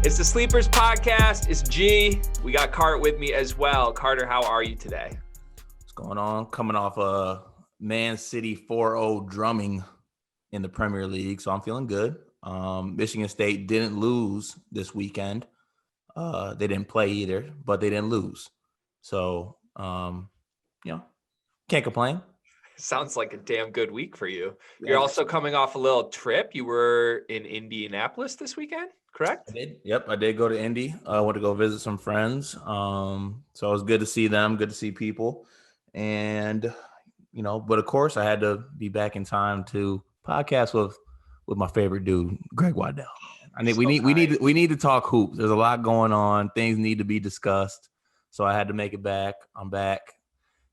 It's the Sleepers Podcast. It's G. We got Cart with me as well. Carter, how are you today? What's going on? Coming off a Man City 4-0 drumming in the Premier League, so I'm feeling good. Michigan State didn't lose this weekend. They didn't play either, but they didn't lose. So, can't complain. Sounds like a damn good week for you. Yeah. You're also coming off a little trip. You were in Indianapolis this weekend, correct? I did. Yep, I did go to Indy. I went to go visit some friends. So it was good to see them, good to see people. And, but of course I had to be back in time to podcast with my favorite dude, Greg Waddell. I think we need to talk hoops. There's a lot going on. Things need to be discussed. So I had to make it back. I'm back.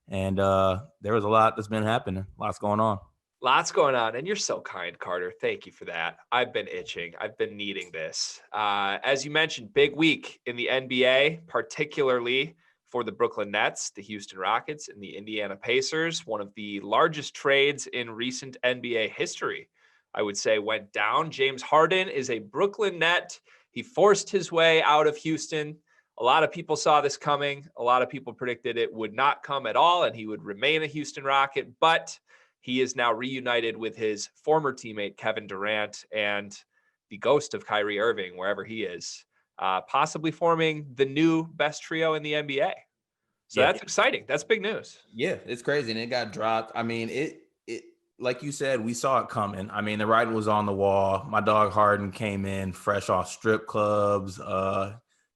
And there was a lot that's been happening. Lots going on. Lots going on. And you're so kind, Carter. Thank you for that. I've been itching. I've been needing this. As you mentioned, big week in the NBA, particularly for the Brooklyn Nets, the Houston Rockets, and the Indiana Pacers. One of the largest trades in recent NBA history, I would say, went down. James Harden is a Brooklyn Net. He forced his way out of Houston. A lot of people saw this coming. A lot of people predicted it would not come at all, and he would remain a Houston Rocket. But he is now reunited with his former teammate, Kevin Durant, and the ghost of Kyrie Irving, wherever he is, possibly forming the new best trio in the NBA. So That's exciting. That's big news. Yeah, it's crazy. And it got dropped. I mean, it like you said, we saw it coming. I mean, the writing was on the wall. My dog Harden came in fresh off strip clubs.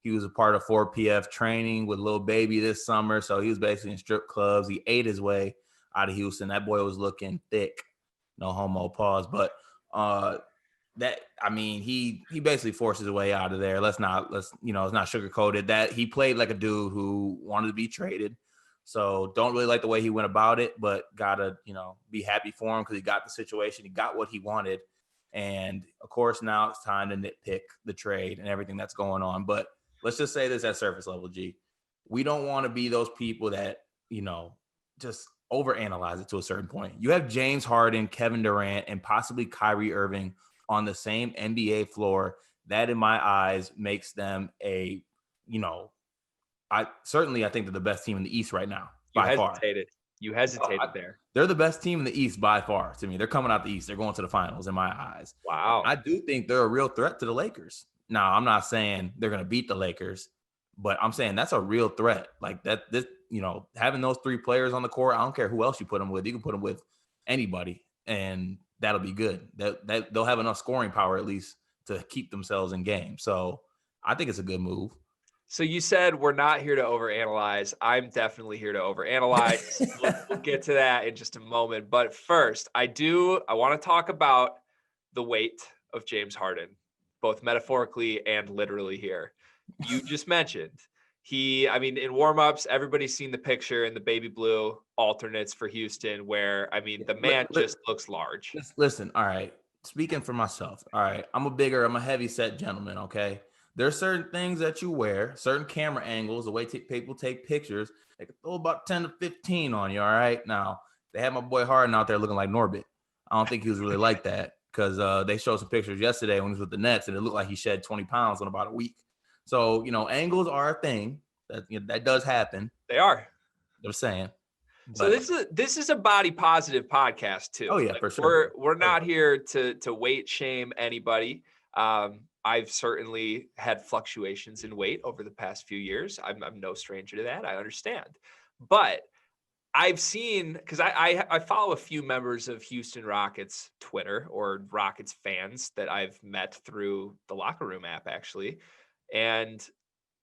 He was a part of 4PF training with Lil Baby this summer. So he was basically in strip clubs. He ate his way out of Houston. That boy was looking thick. No homo, pause. But he basically forced his way out of there. It's not sugarcoated. That he played like a dude who wanted to be traded. So don't really like the way he went about it, but gotta, be happy for him because he got the situation. He got what he wanted. And of course, now it's time to nitpick the trade and everything that's going on. But let's just say this at surface level, G. We don't want to be those people that, just overanalyze it to a certain point. You have James Harden, Kevin Durant, and possibly Kyrie Irving on the same NBA floor. That, in my eyes, makes them I think they're the best team in the East right now, by far. You hesitated there. They're the best team in the East by far to me. They're coming out the East. They're going to the finals in my eyes. Wow. I do think they're a real threat to the Lakers. Now, I'm not saying they're going to beat the Lakers, but I'm saying that's a real threat. Like that, having those three players on the court, I don't care who else you put them with. You can put them with anybody, and that'll be good. They'll have enough scoring power at least to keep themselves in games. So I think it's a good move. So you said we're not here to overanalyze. I'm definitely here to overanalyze. We'll get to that in just a moment. But first, I want to talk about the weight of James Harden, both metaphorically and literally here. You just mentioned in warmups, everybody's seen the picture in the baby blue alternates for Houston where, the man just looks large. Listen, all right, speaking for myself, all right, I'm a heavy set gentleman, okay? There's certain things that you wear, certain camera angles, the way people take pictures, they can throw about 10 to 15 on you, all right? Now, they had my boy Harden out there looking like Norbit. I don't think he was really like that because they showed some pictures yesterday when he was with the Nets, and it looked like he shed 20 pounds in about a week. So, angles are a thing. That does happen. They are. They're saying. So this is a body positive podcast too. Oh yeah, for sure. We're not here to weight shame anybody. I've certainly had fluctuations in weight over the past few years. I'm no stranger to that. I understand. But I've seen, because I follow a few members of Houston Rockets Twitter or Rockets fans that I've met through the Locker Room app, actually. And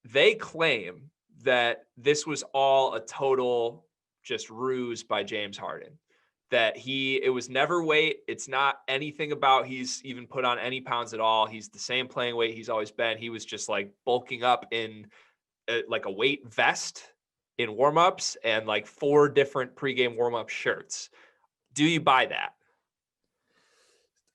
they claim that this was all a total just ruse by James Harden. That it was never weight. It's not anything about he's even put on any pounds at all. He's the same playing weight he's always been. He was just like bulking up in like a weight vest in warmups and like 4 different pregame warmup shirts. Do you buy that?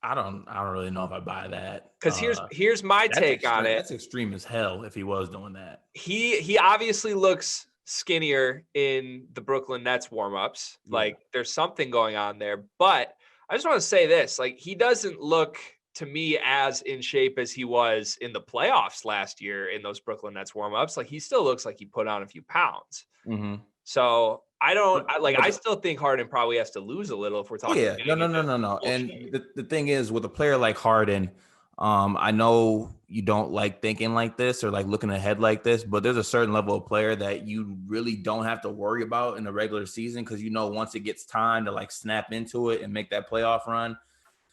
I don't really know if I buy that. Because here's my take on it. That's extreme as hell if he was doing that. He obviously looks skinnier in the Brooklyn Nets warmups. Yeah. Like there's something going on there. But I just want to say this, like he doesn't look to me as in shape as he was in the playoffs last year in those Brooklyn Nets warmups. Like he still looks like he put on a few pounds. Mm-hmm. So I But still think Harden probably has to lose a little if we're talking. yeah, no. And the thing is, with a player like Harden, I know you don't like thinking like this or like looking ahead like this, but there's a certain level of player that you really don't have to worry about in the regular season because you know once it gets time to like snap into it and make that playoff run,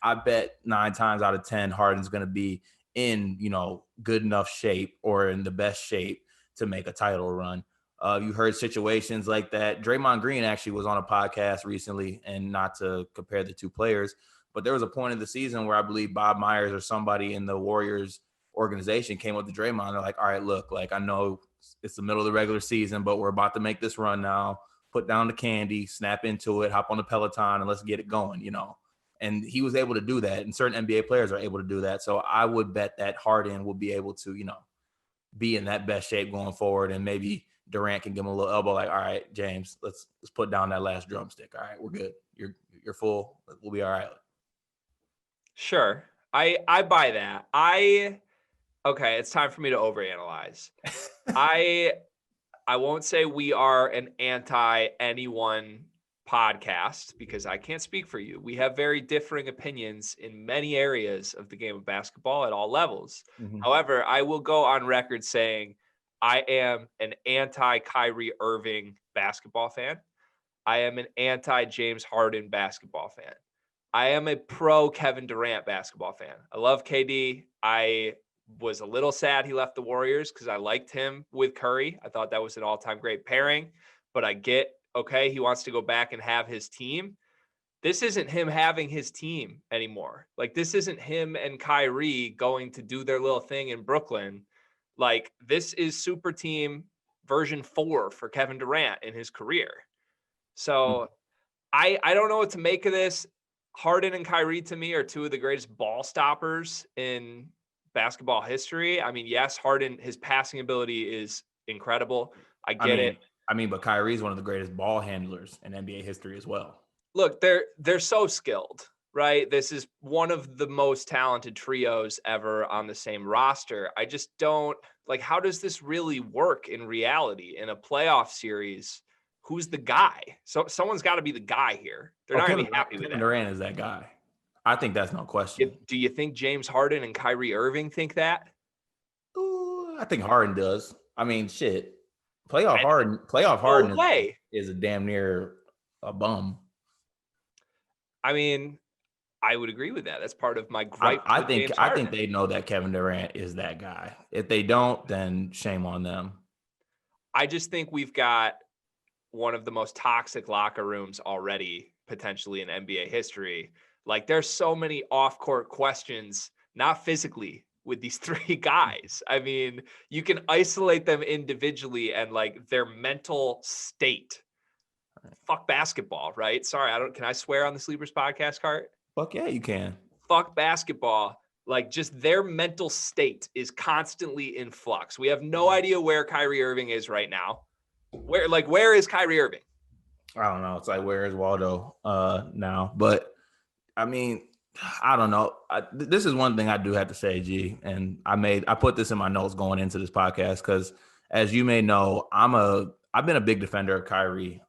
I bet 9 times out of 10 Harden's going to be in, good enough shape or in the best shape to make a title run. You heard situations like that. Draymond Green actually was on a podcast recently, and not to compare the two players, but there was a point in the season where I believe Bob Myers or somebody in the Warriors organization came up to Draymond. They're like, all right, look, like I know it's the middle of the regular season, but we're about to make this run now. Put down the candy, snap into it, hop on the Peloton, and let's get it going, And he was able to do that, and certain NBA players are able to do that. So I would bet that Harden will be able to, be in that best shape going forward, and maybe Durant can give him a little elbow, like, all right, James, let's put down that last drumstick. All right, we're good. You're full. We'll be all right. Sure. I buy that. Okay, it's time for me to overanalyze. I won't say we are an anti-anyone podcast because I can't speak for you. We have very differing opinions in many areas of the game of basketball at all levels. Mm-hmm. However, I will go on record saying I am an anti-Kyrie Irving basketball fan. I am an anti-James Harden basketball fan. I am a pro Kevin Durant basketball fan. I love KD. I was a little sad he left the Warriors because I liked him with Curry. I thought that was an all-time great pairing, but I get, okay, he wants to go back and have his team. This isn't him having his team anymore. Like, this isn't him and Kyrie going to do their little thing in Brooklyn. Like, this is super team version 4 for Kevin Durant in his career. So I don't know what to make of this. Harden and Kyrie, to me, are two of the greatest ball stoppers in basketball history. I mean, yes, Harden, his passing ability is incredible. I get it. But Kyrie's one of the greatest ball handlers in NBA history as well. Look, they're so skilled, right? This is one of the most talented trios ever on the same roster. I just don't like, how does this really work in reality in a playoff series? Who's the guy? So someone's got to be the guy here. They're not going to be happy with that. Kevin Durant is that guy. I think that's no question. Do you think James Harden and Kyrie Irving think that? Ooh, I think Harden does. I mean, shit. Playoff Harden is a damn near a bum. I mean, I would agree with that. That's part of my gripe. I think they know that Kevin Durant is that guy. If they don't, then shame on them. I just think we've got one of the most toxic locker rooms already, potentially in NBA history. Like, there's so many off-court questions, not physically, with these 3 guys. I mean, you can isolate them individually and like their mental state. Fuck basketball, right? Sorry, can I swear on the Sleepers podcast, Cart? Fuck yeah, you can. Fuck basketball. Like, just their mental state is constantly in flux. We have no idea where Kyrie Irving is right now. Where is Kyrie Irving? I don't know. It's like, where is Waldo now? But I mean, I don't know. This is one thing I do have to say, G, and I put this in my notes going into this podcast because, as you may know, I've been a big defender of Kyrie.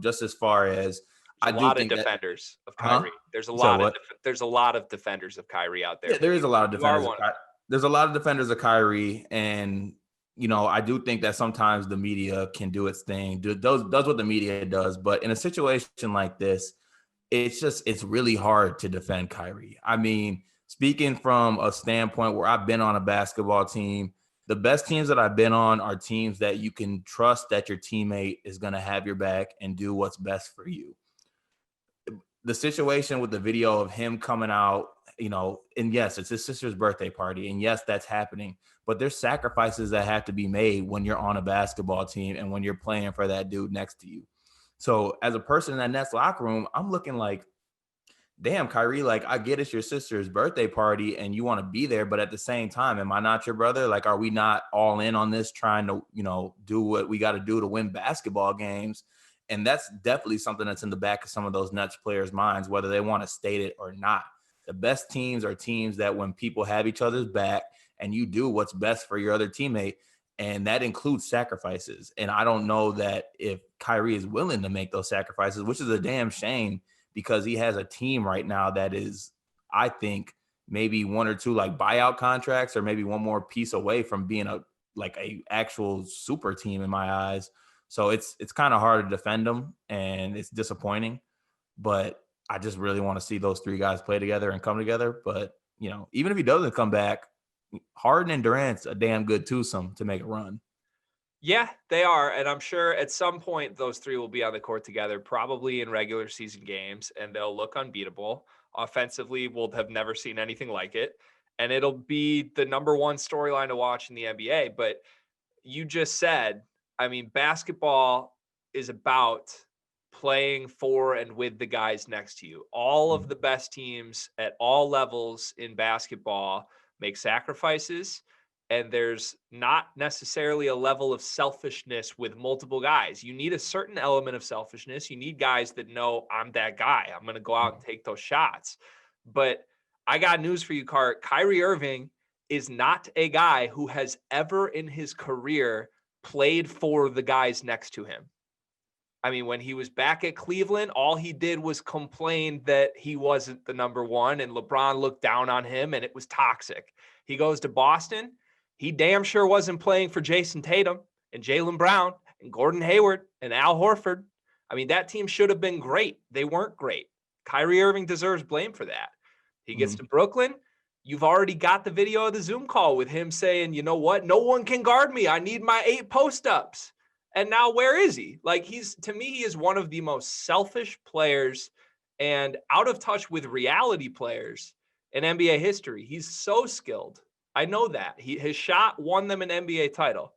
Just as far as There's a lot of defenders of Kyrie. There's a lot of defenders of Kyrie out there. Yeah, there is a lot of defenders. There's a lot of defenders of Kyrie, and I do think that sometimes the media can do its thing, does what the media does. But in a situation like this, it's really hard to defend Kyrie. I mean, speaking from a standpoint where I've been on a basketball team, the best teams that I've been on are teams that you can trust that your teammate is going to have your back and do what's best for you. The situation with the video of him coming out, and yes, it's his sister's birthday party, and yes, that's happening, but there's sacrifices that have to be made when you're on a basketball team and when you're playing for that dude next to you. So as a person in that Nets locker room, I'm looking like, damn, Kyrie, like, I get it's your sister's birthday party and you want to be there, but at the same time, am I not your brother? Like, are we not all in on this, trying to, do what we got to do to win basketball games? And that's definitely something that's in the back of some of those Nets players' minds, whether they want to state it or not. The best teams are teams that when people have each other's back and you do what's best for your other teammate, and that includes sacrifices. And I don't know that if Kyrie is willing to make those sacrifices, which is a damn shame because he has a team right now that is, I think, maybe one or two like buyout contracts or maybe one more piece away from being a actual super team in my eyes. So it's kind of hard to defend them and it's disappointing, but I just really want to see those three guys play together and come together. But, you know, even if he doesn't come back, Harden and Durant's a damn good twosome to make a run. Yeah, they are. And I'm sure at some point those three will be on the court together, probably in regular season games, and they'll look unbeatable. Offensively, we'll have never seen anything like it. And it'll be the number one storyline to watch in the NBA. But you just said, I mean, basketball is about playing for and with the guys next to you. All of the best teams at all levels in basketball make sacrifices, and there's not necessarily a level of selfishness with multiple guys. You need a certain element of selfishness. You need guys that know I'm that guy. I'm going to go out and take those shots. But I got news for you, Cart. Kyrie Irving is not a guy who has ever in his career played for the guys next to him. I mean, when he was back at Cleveland, all he did was complain that he wasn't the number one and LeBron looked down on him and it was toxic. He goes to Boston. He damn sure wasn't playing for Jason Tatum and Jaylen Brown and Gordon Hayward and Al Horford. I mean, that team should have been great. They weren't great. Kyrie Irving deserves blame for that. He gets to Brooklyn. You've already got the video of the Zoom call with him saying, you know what? No one can guard me. I need my 8 post-ups. And now where is he? Like, to me, he is one of the most selfish players and out of touch with reality players in NBA history. He's so skilled. I know that. His shot won them an NBA title.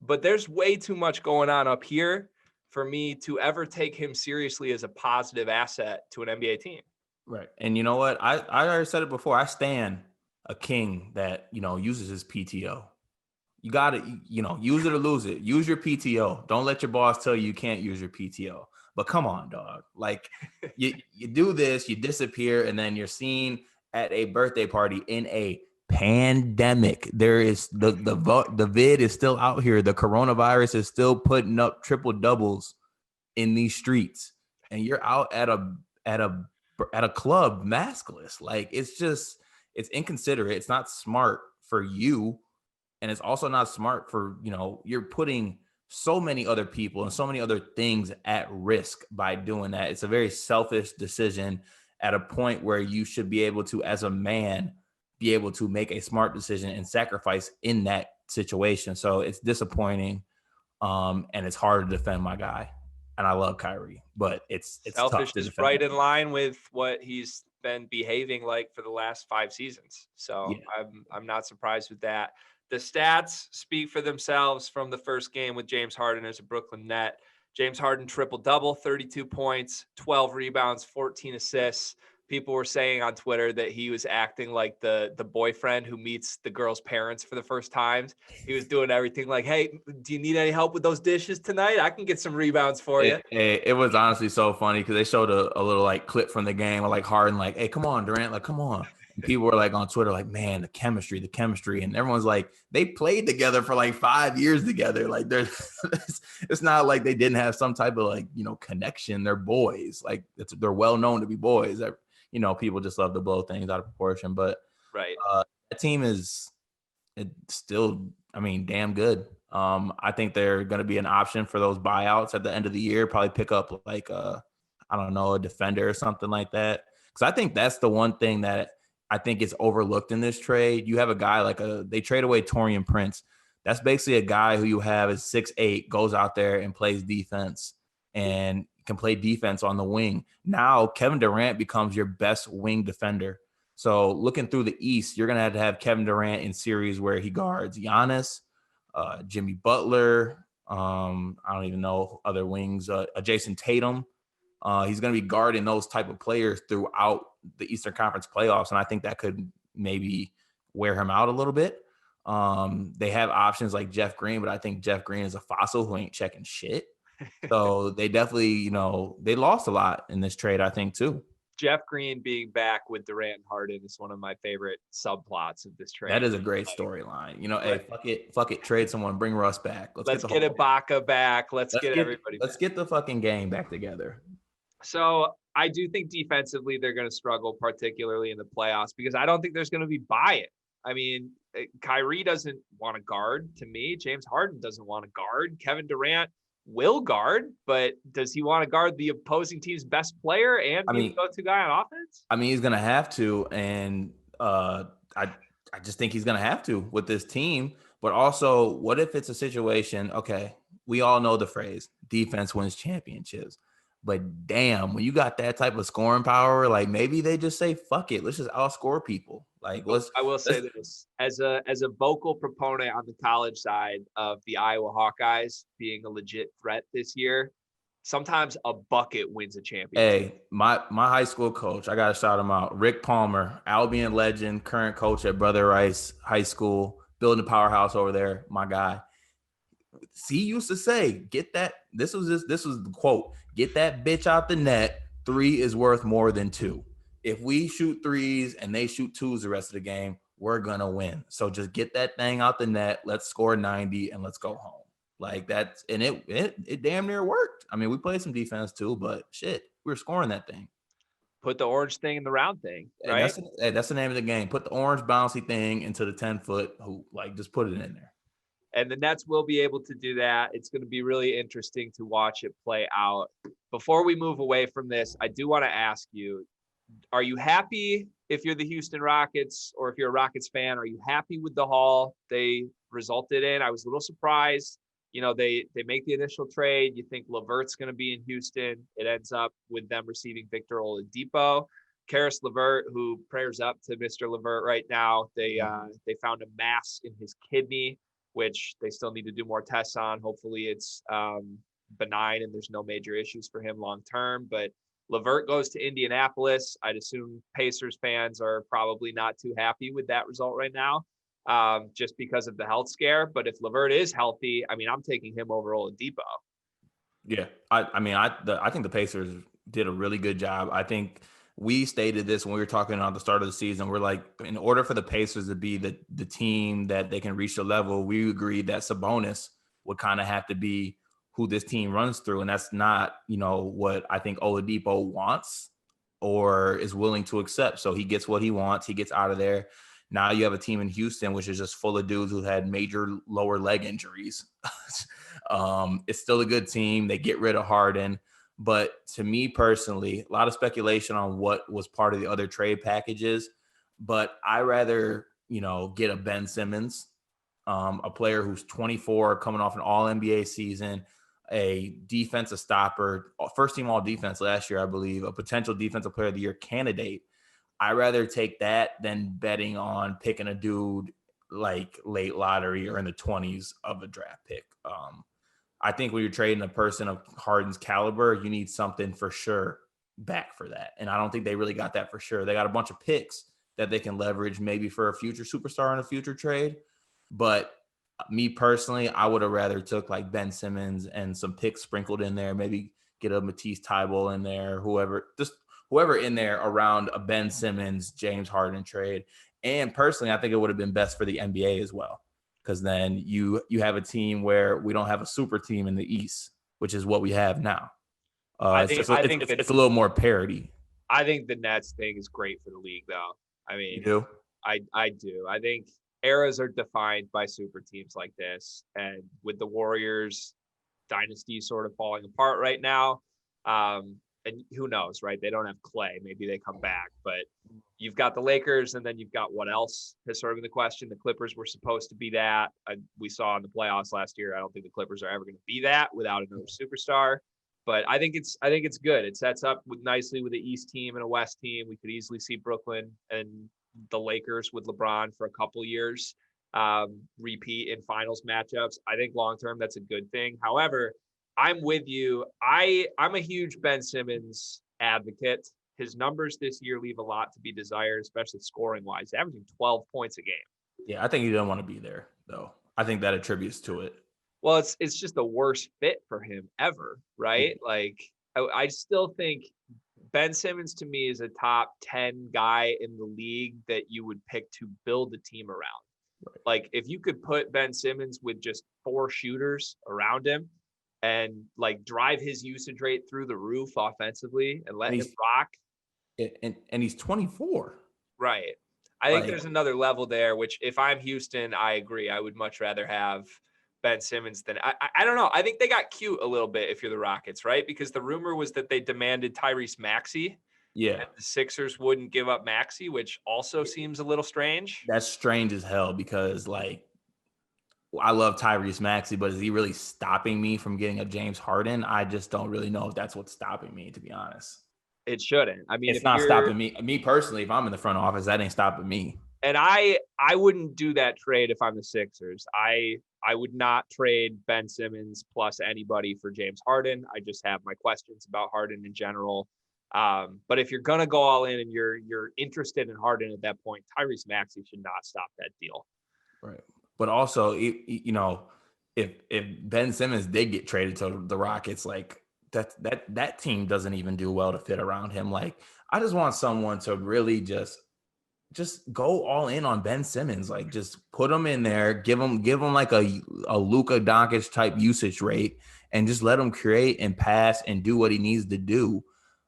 But there's way too much going on up here for me to ever take him seriously as a positive asset to an NBA team. Right. And you know what? I already said it before. I stand a king that, you know, uses his PTO. You got to, you know, use it or lose it. Use your PTO. Don't let your boss tell you can't use your PTO. But come on, dog. Like, you do this, you disappear, and then you're seen at a birthday party in a pandemic. There is the vid is still out here. The coronavirus is still putting up triple doubles in these streets, and you're out at a club maskless. Like, it's inconsiderate. It's not smart for you. And it's also not smart for, you know, you're putting so many other people and so many other things at risk by doing that. It's a very selfish decision at a point where you should be able to, as a man, be able to make a smart decision and sacrifice in that situation. So it's disappointing. And it's hard to defend my guy. And I love Kyrie, but it's selfish tough to is defend. right in line with what he's been behaving like for the last 5 seasons. So yeah. I'm not surprised with that. The stats speak for themselves from the first game with James Harden as a Brooklyn Net. James Harden triple-double, 32 points, 12 rebounds, 14 assists. People were saying on Twitter that he was acting like the boyfriend who meets the girl's parents for the first time. He was doing everything like, hey, do you need any help with those dishes tonight? I can get some rebounds for you. It was honestly so funny because they showed a little like clip from the game of like Harden, like, hey, come on, Durant, like, come on. And people were like on Twitter, like, man, the chemistry. And everyone's like, they played together for like 5 years together. Like, it's not like they didn't have some type of like, you know, connection. They're boys. Like, they're well known to be boys. You know, people just love to blow things out of proportion. But right, that team is still, I mean, damn good. I think they're going to be an option for those buyouts at the end of the year. Probably pick up like I don't know, a defender or something like that. Because I think that's the one thing that I think is overlooked in this trade. You have a guy like they trade away Taurean Prince. That's basically a guy who you have is 6'8", goes out there and plays defense and can play defense on the wing. Now Kevin Durant becomes your best wing defender. So looking through the East, you're going to have Kevin Durant in series where he guards Giannis, Jimmy Butler. I don't even know other wings. Jason Tatum. He's going to be guarding those type of players throughout the Eastern Conference playoffs, and I think that could maybe wear him out a little bit. They have options like Jeff Green, but I think Jeff Green is a fossil who ain't checking shit. So they definitely, you know, they lost a lot in this trade, I think, too. Jeff Green being back with Durant and Harden is one of my favorite subplots of this trade. That is a great storyline. Hey, fuck it, trade someone, bring Russ back. Let's get Ibaka back. Let's get everybody Let's back. get the fucking game back together. So I do think defensively they're going to struggle, particularly in the playoffs, because I don't think there's going to be buy-in. I mean, Kyrie doesn't want to guard to me. James Harden doesn't want to guard. Kevin Durant will guard, but does he want to guard the opposing team's best player and be the go-to guy on offense? I mean, he's going to have to, and I just think he's going to have to with this team. But also, what if it's a situation, okay, we all know the phrase, defense wins championships. But damn, when you got that type of scoring power, like maybe they just say, fuck it, let's just outscore people. Like I will say this as a vocal proponent on the college side of the Iowa Hawkeyes being a legit threat this year. Sometimes a bucket wins a championship. Hey, my high school coach, I gotta shout him out. Rick Palmer, Albion legend, current coach at Brother Rice High School, building a powerhouse over there. My guy. He used to say, "Get that." This was the quote. Get that bitch out the net. 3 is worth more than 2. If we shoot 3s and they shoot 2s the rest of the game, we're gonna win. So just get that thing out the net. Let's score 90 and let's go home. Like that's and it damn near worked. I mean, we played some defense too, but shit, we were scoring that thing. Put the orange thing in the round thing, right? That's the name of the game. Put the orange bouncy thing into the 10-foot hoop. Like just put it in there. And the Nets will be able to do that. It's going to be really interesting to watch it play out. Before we move away from this, I do want to ask you, are you happy if you're the Houston Rockets or if you're a Rockets fan? Are you happy with the haul they resulted in? I was a little surprised. They make the initial trade. You think LeVert's going to be in Houston. It ends up with them receiving Victor Oladipo. Karis LeVert, who prayers up to Mr. LeVert right now. They found a mass in his kidney, which they still need to do more tests on. Hopefully it's benign and there's no major issues for him long term. But LeVert goes to Indianapolis. I'd assume Pacers fans are probably not too happy with that result right now, just because of the health scare. But if LeVert is healthy, I mean, I'm taking him over Oladipo. Yeah, I think the Pacers did a really good job. I think we stated this when we were talking at the start of the season. We're like, in order for the Pacers to be the team that they can reach the level, we agreed that Sabonis would kind of have to be who this team runs through. And that's not, what I think Oladipo wants or is willing to accept. So he gets what he wants. He gets out of there. Now you have a team in Houston, which is just full of dudes who had major lower leg injuries. It's still a good team. They get rid of Harden. But to me personally, a lot of speculation on what was part of the other trade packages. But I rather, get a Ben Simmons, a player who's 24, coming off an all-NBA season, a defensive stopper, first team all defense last year, I believe, a potential defensive player of the year candidate. I'd rather take that than betting on picking a dude like late lottery or in the 20s of a draft pick. I think when you're trading a person of Harden's caliber, you need something for sure back for that. And I don't think they really got that for sure. They got a bunch of picks that they can leverage maybe for a future superstar in a future trade. But me personally, I would have rather took like Ben Simmons and some picks sprinkled in there, maybe get a Matisse Thybulle in there, whoever in there around a Ben Simmons, James Harden trade. And personally, I think it would have been best for the NBA as well. Because then you have a team where we don't have a super team in the East, which is what we have now. It's a little more parity. I think the Nets thing is great for the league, though. I mean, you do? I do. I think eras are defined by super teams like this. And with the Warriors dynasty sort of falling apart right now, and who knows, right? They don't have Clay. Maybe they come back. But you've got the Lakers, and then you've got what else has sort of been the question. The Clippers were supposed to be that. We saw in the playoffs last year. I don't think the Clippers are ever going to be that without another superstar. But I think it's good. It sets up nicely with the East team and a West team. We could easily see Brooklyn and the Lakers with LeBron for a couple years repeat in finals matchups. I think long-term that's a good thing. However, I'm with you. I'm a huge Ben Simmons advocate. His numbers this year leave a lot to be desired, especially scoring-wise, averaging 12 points a game. Yeah, I think he doesn't want to be there, though. I think that attributes to it. Well, it's just the worst fit for him ever, right? Like, I still think Ben Simmons to me is a top 10 guy in the league that you would pick to build a team around. Right. Like if you could put Ben Simmons with just 4 shooters around him and like drive his usage rate through the roof offensively and let him rock. And he's 24. Right. I think there's another level there, which if I'm Houston, I agree. I would much rather have Ben Simmons than I don't know. I think they got cute a little bit if you're the Rockets, right? Because the rumor was that they demanded Tyrese Maxey. Yeah. And the Sixers wouldn't give up Maxey, which also seems a little strange. That's strange as hell because like I love Tyrese Maxey, but is he really stopping me from getting a James Harden? I just don't really know if that's what's stopping me, to be honest. It shouldn't. I mean, it's not stopping me. Me personally, if I'm in the front office, that ain't stopping me. And I wouldn't do that trade if I'm the Sixers. I would not trade Ben Simmons plus anybody for James Harden. I just have my questions about Harden in general. But if you're gonna go all in and you're interested in Harden at that point, Tyrese Maxey should not stop that deal. Right. But also, you know, if Ben Simmons did get traded to the Rockets, like that team doesn't even do well to fit around him. Like I just want someone to really just go all in on Ben Simmons. Like just put him in there, give him like a Luka Doncic type usage rate, and just let him create and pass and do what he needs to do.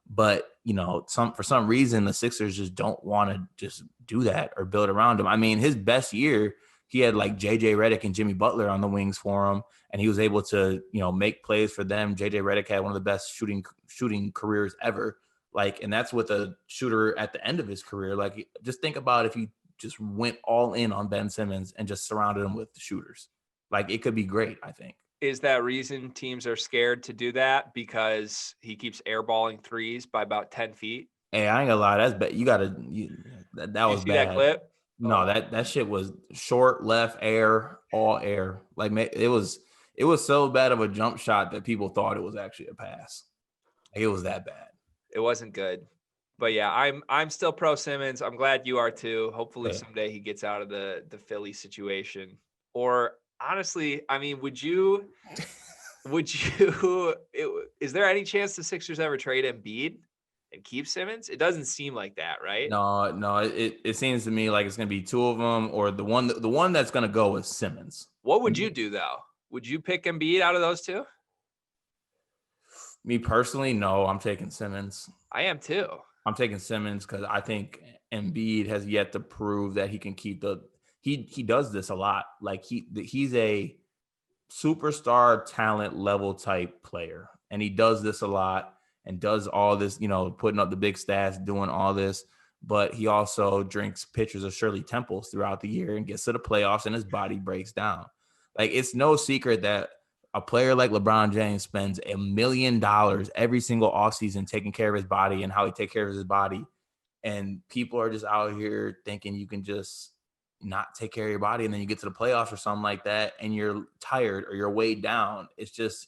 But you know, for some reason the Sixers just don't want to just do that or build around him. I mean, his best year, he had like JJ Redick and Jimmy Butler on the wings for him, and he was able to, you know, make plays for them. JJ Redick had one of the best shooting careers ever. Like, and that's with a shooter at the end of his career. Like, just think about if you just went all in on Ben Simmons and just surrounded him with shooters. Like, it could be great, I think. Is that reason teams are scared to do that? Because he keeps airballing threes by about 10 feet? Hey, I ain't gonna lie. That was bad. That clip? No, that shit was short, left, air, all air. Like, it was so bad of a jump shot that people thought it was actually a pass. Like, it was that bad. It wasn't good. But yeah, I'm still pro Simmons. I'm glad you are too. Hopefully someday he gets out of the Philly situation. Or honestly, I mean, is there any chance the Sixers ever trade Embiid and keep Simmons? It doesn't seem like that, right? No, it seems to me like it's gonna be two of them, or the one that's gonna go is Simmons. What would you do though? Would you pick Embiid out of those two? Me personally, no, I'm taking Simmons. I am too. I'm taking Simmons because I think Embiid has yet to prove that he can keep he does this a lot. Like he's a superstar talent level type player, and he does this a lot and does all this, you know, putting up the big stats, doing all this. But he also drinks pitchers of Shirley Temples throughout the year and gets to the playoffs and his body breaks down. Like, it's no secret that a player like LeBron James spends $1 million every single offseason taking care of his body and how he takes care of his body. And people are just out here thinking you can just not take care of your body, and then you get to the playoffs or something like that and you're tired or you're weighed down. It just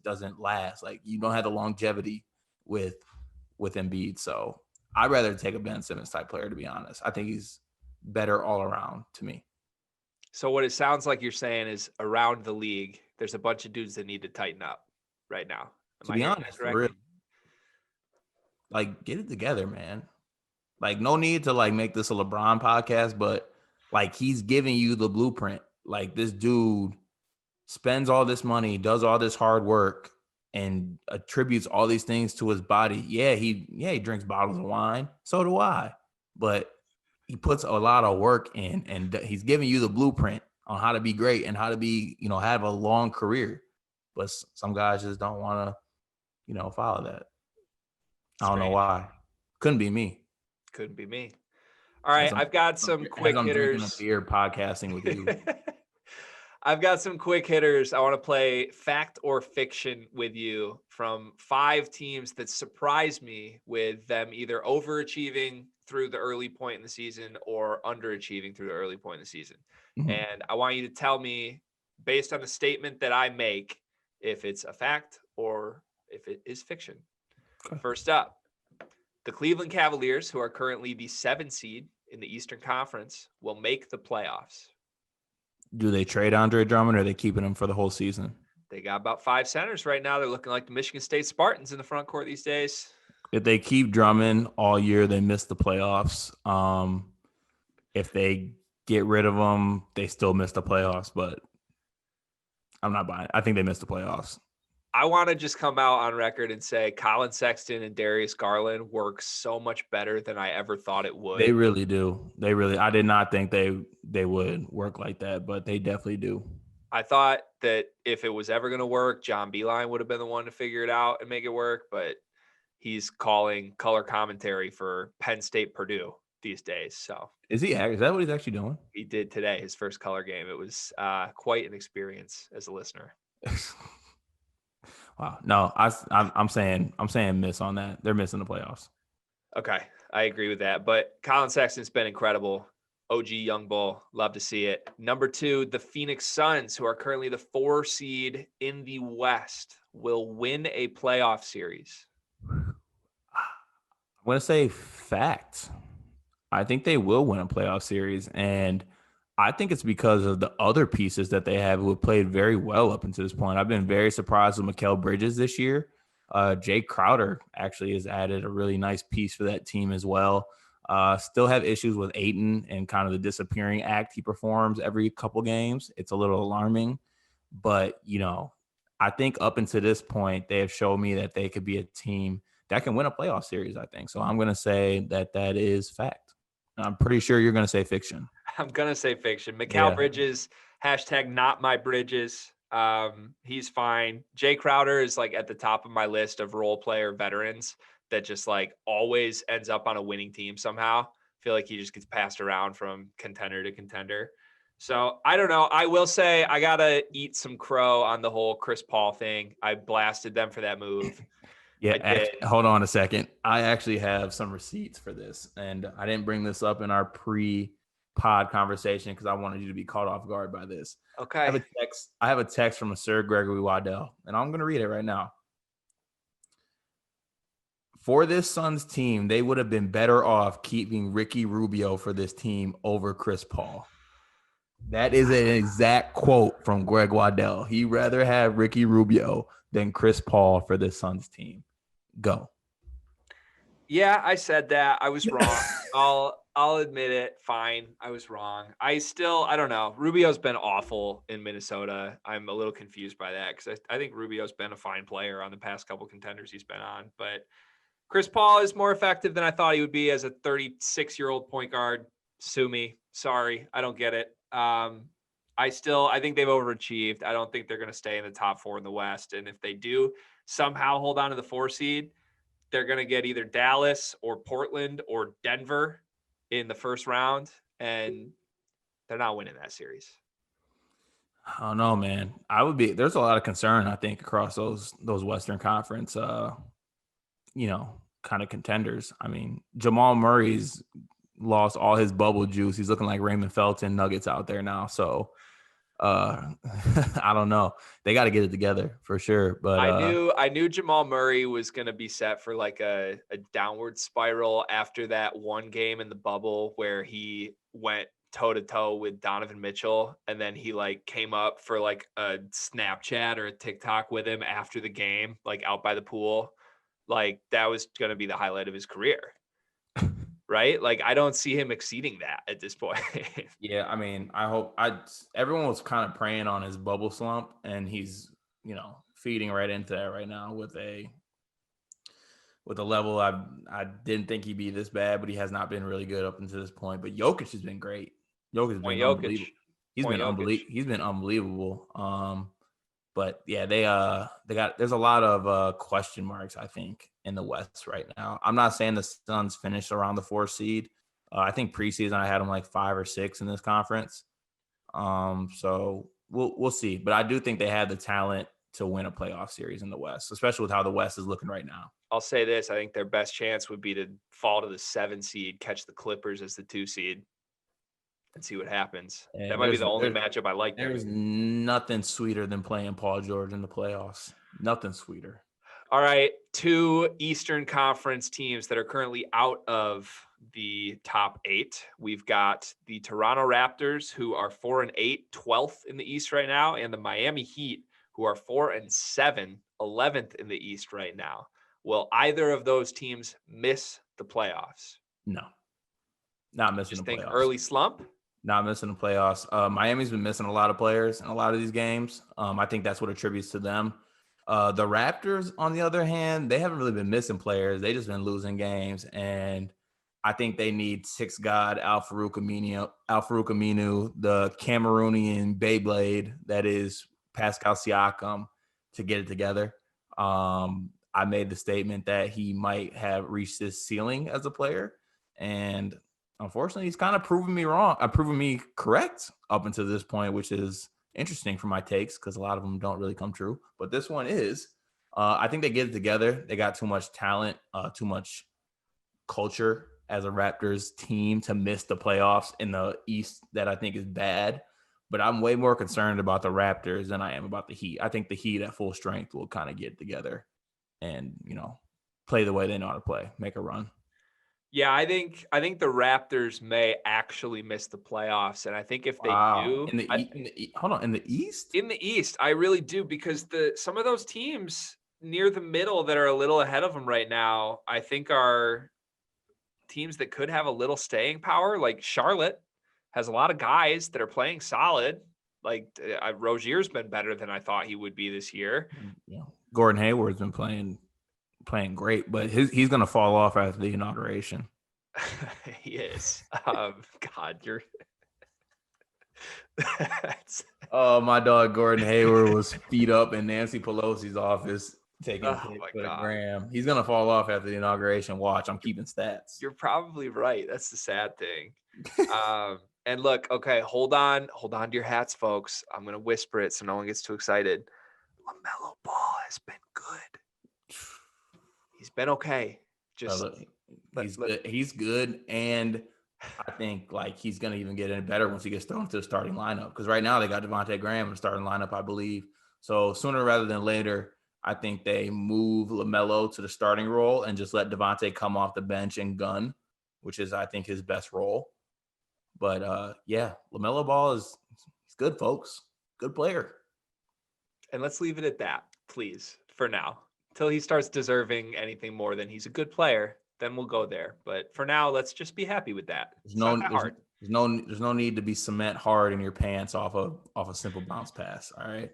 doesn't last. Like, you don't have the longevity with Embiid. So I'd rather take a Ben Simmons type player, to be honest. I think he's better all around to me. So what it sounds like you're saying is, around the league, there's a bunch of dudes that need to tighten up right now. To be honest, really, like, get it together, man. Like, no need to like make this a LeBron podcast, but like, he's giving you the blueprint. Like, this dude spends all this money, does all this hard work, and attributes all these things to his body. Yeah, he drinks bottles of wine. So do I. But he puts a lot of work in, and he's giving you the blueprint on how to be great and how to be, you know, have a long career. But some guys just don't want to, you know, follow that. I don't know why. Couldn't be me. Couldn't be me. All right, I've got some quick hitters. I'm drinking a beer podcasting with you. I've got some quick hitters. I want to play fact or fiction with you from 5 teams that surprised me with them either overachieving through the early point in the season or underachieving through the early point in the season. Mm-hmm. And I want you to tell me, based on the statement that I make, if it's a fact or if it is fiction. Okay. First up, the Cleveland Cavaliers, who are currently the 7th seed in the Eastern Conference, will make the playoffs. Do they trade Andre Drummond, or are they keeping him for the whole season? They got about 5 centers right now. They're looking like the Michigan State Spartans in the front court these days. If they keep drumming all year, they miss the playoffs. If they get rid of them, they still miss the playoffs. But I'm not buying it. I think they missed the playoffs. I want to just come out on record and say Colin Sexton and Darius Garland work so much better than I ever thought it would. They really do. I did not think they would work like that, but they definitely do. I thought that if it was ever going to work, John Beeline would have been the one to figure it out and make it work, but he's calling color commentary for Penn State Purdue these days. So is that what he's actually doing? He did today, his first color game. It was quite an experience as a listener. Wow. No, I'm saying miss on that. They're missing the playoffs. Okay, I agree with that. But Colin Sexton's been incredible. OG Young Bull, love to see it. Number 2, the Phoenix Suns, who are currently the 4 seed in the West, will win a playoff series. I'm going to say fact. I think they will win a playoff series, and I think it's because of the other pieces that they have who have played very well up until this point. I've been very surprised with Mikal Bridges this year. Jay Crowder actually has added a really nice piece for that team as well. Still have issues with Ayton and kind of the disappearing act he performs every couple games. It's a little alarming, but I think up until this point, they have shown me that they could be a team that can win a playoff series, I think. So I'm going to say that is fact. I'm pretty sure you're going to say fiction. I'm going to say fiction. Mikal Bridges, hashtag not my Bridges. He's fine. Jay Crowder is like at the top of my list of role player veterans that just like always ends up on a winning team somehow. I feel like he just gets passed around from contender to contender. So I don't know. I will say I got to eat some crow on the whole Chris Paul thing. I blasted them for that move. Yeah, hold on a second. I actually have some receipts for this, and I didn't bring this up in our pre-pod conversation because I wanted you to be caught off guard by this. Okay. I have a text from a Sir Gregory Waddell, and I'm going to read it right now. For this Suns team, they would have been better off keeping Ricky Rubio for this team over Chris Paul. That is an exact quote from Greg Waddell. He'd rather have Ricky Rubio than Chris Paul for this Suns team. Go. Yeah, I said that. I was wrong. I'll admit it. Fine. I was wrong. I don't know. Rubio's been awful in Minnesota. I'm a little confused by that because I think Rubio's been a fine player on the past couple contenders he's been on. But Chris Paul is more effective than I thought he would be as a 36-year-old point guard. Sue me. Sorry. I don't get it. I think they've overachieved. I don't think they're going to stay in the top 4 in the West. And if they do somehow hold on to the 4 seed, they're going to get either Dallas or Portland or Denver in the first round. And they're not winning that series. I don't know, man. There's a lot of concern, I think, across those Western Conference, kind of contenders. I mean, Jamal Murray's lost all his bubble juice. He's looking like Raymond Felton Nuggets out there now. So I don't know. They got to get it together for sure. But I knew Jamal Murray was going to be set for like a downward spiral after that one game in the bubble where he went toe to toe with Donovan Mitchell. And then he like came up for like a Snapchat or a TikTok with him after the game, like out by the pool. Like that was going to be the highlight of his career. Right? Like, I don't see him exceeding that at this point. Yeah, I mean, everyone was kind of preying on his bubble slump, and he's, feeding right into that right now with a level I didn't think he'd be this bad, but he has not been really good up until this point. But Jokic has been great. Jokic has been unbelievable. He's been unbelievable. But yeah, there's a lot of question marks, I think, in the West right now. I'm not saying the Suns finished around the 4 seed. I think preseason I had them like 5 or 6 in this conference. So we'll see. But I do think they have the talent to win a playoff series in the West, especially with how the West is looking right now. I'll say this. I think their best chance would be to fall to the 7 seed, catch the Clippers as the 2 seed. And see what happens. And that might be the only matchup I like. There's nothing sweeter than playing Paul George in the playoffs. Nothing sweeter. All right. 2 Eastern Conference teams that are currently out of the top 8. We've got the Toronto Raptors, who are 4-8, 12th in the East right now, and the Miami Heat, who are 4-7, 11th in the East right now. Will either of those teams miss the playoffs? No, not missing Just the think playoffs. early slump? Not missing the playoffs. Miami's been missing a lot of players in a lot of these games. I think that's what attributes to them. The Raptors, on the other hand, they haven't really been missing players. They just been losing games. And I think they need six God Al-Farouq Aminu, the Cameroonian Beyblade that is Pascal Siakam, to get it together. I made the statement that he might have reached his ceiling as a player. And unfortunately, he's kind of proven me wrong. Proven me correct up until this point, which is interesting for my takes because a lot of them don't really come true. But this one is. I think they get it together. They got too much talent, too much culture as a Raptors team to miss the playoffs in the East that I think is bad. But I'm way more concerned about the Raptors than I am about the Heat. I think the Heat at full strength will kind of get it together and, play the way they know how to play, make a run. Yeah, I think the Raptors may actually miss the playoffs, and I think if they do, in the East, in the East, I really do, because some of those teams near the middle that are a little ahead of them right now, I think are teams that could have a little staying power. Like Charlotte has a lot of guys that are playing solid. Like Rozier's been better than I thought he would be this year. Yeah, Gordon Hayward's been playing great, but he's going to fall off after the inauguration. He is. God, you're. Oh, my dog Gordon Hayward was feet up in Nancy Pelosi's office taking a pic for the gram. He's going to fall off after the inauguration. Watch, I'm keeping stats. You're probably right. That's the sad thing. And look, okay, hold on to your hats, folks. I'm going to whisper it so no one gets too excited. LaMelo Ball has been good. He's been okay. He's good, and I think he's gonna even get any better once he gets thrown to the starting lineup. Because right now they got Devontae Graham in the starting lineup, I believe. So sooner rather than later, I think they move LaMelo to the starting role and just let Devontae come off the bench and gun, which is I think his best role. But LaMelo Ball he's good, folks. Good player. And let's leave it at that, please, for now. Till he starts deserving anything more than he's a good player, then we'll go there. But for now, let's just be happy with that. There's no need to be cement hard in your pants off a simple bounce pass. All right.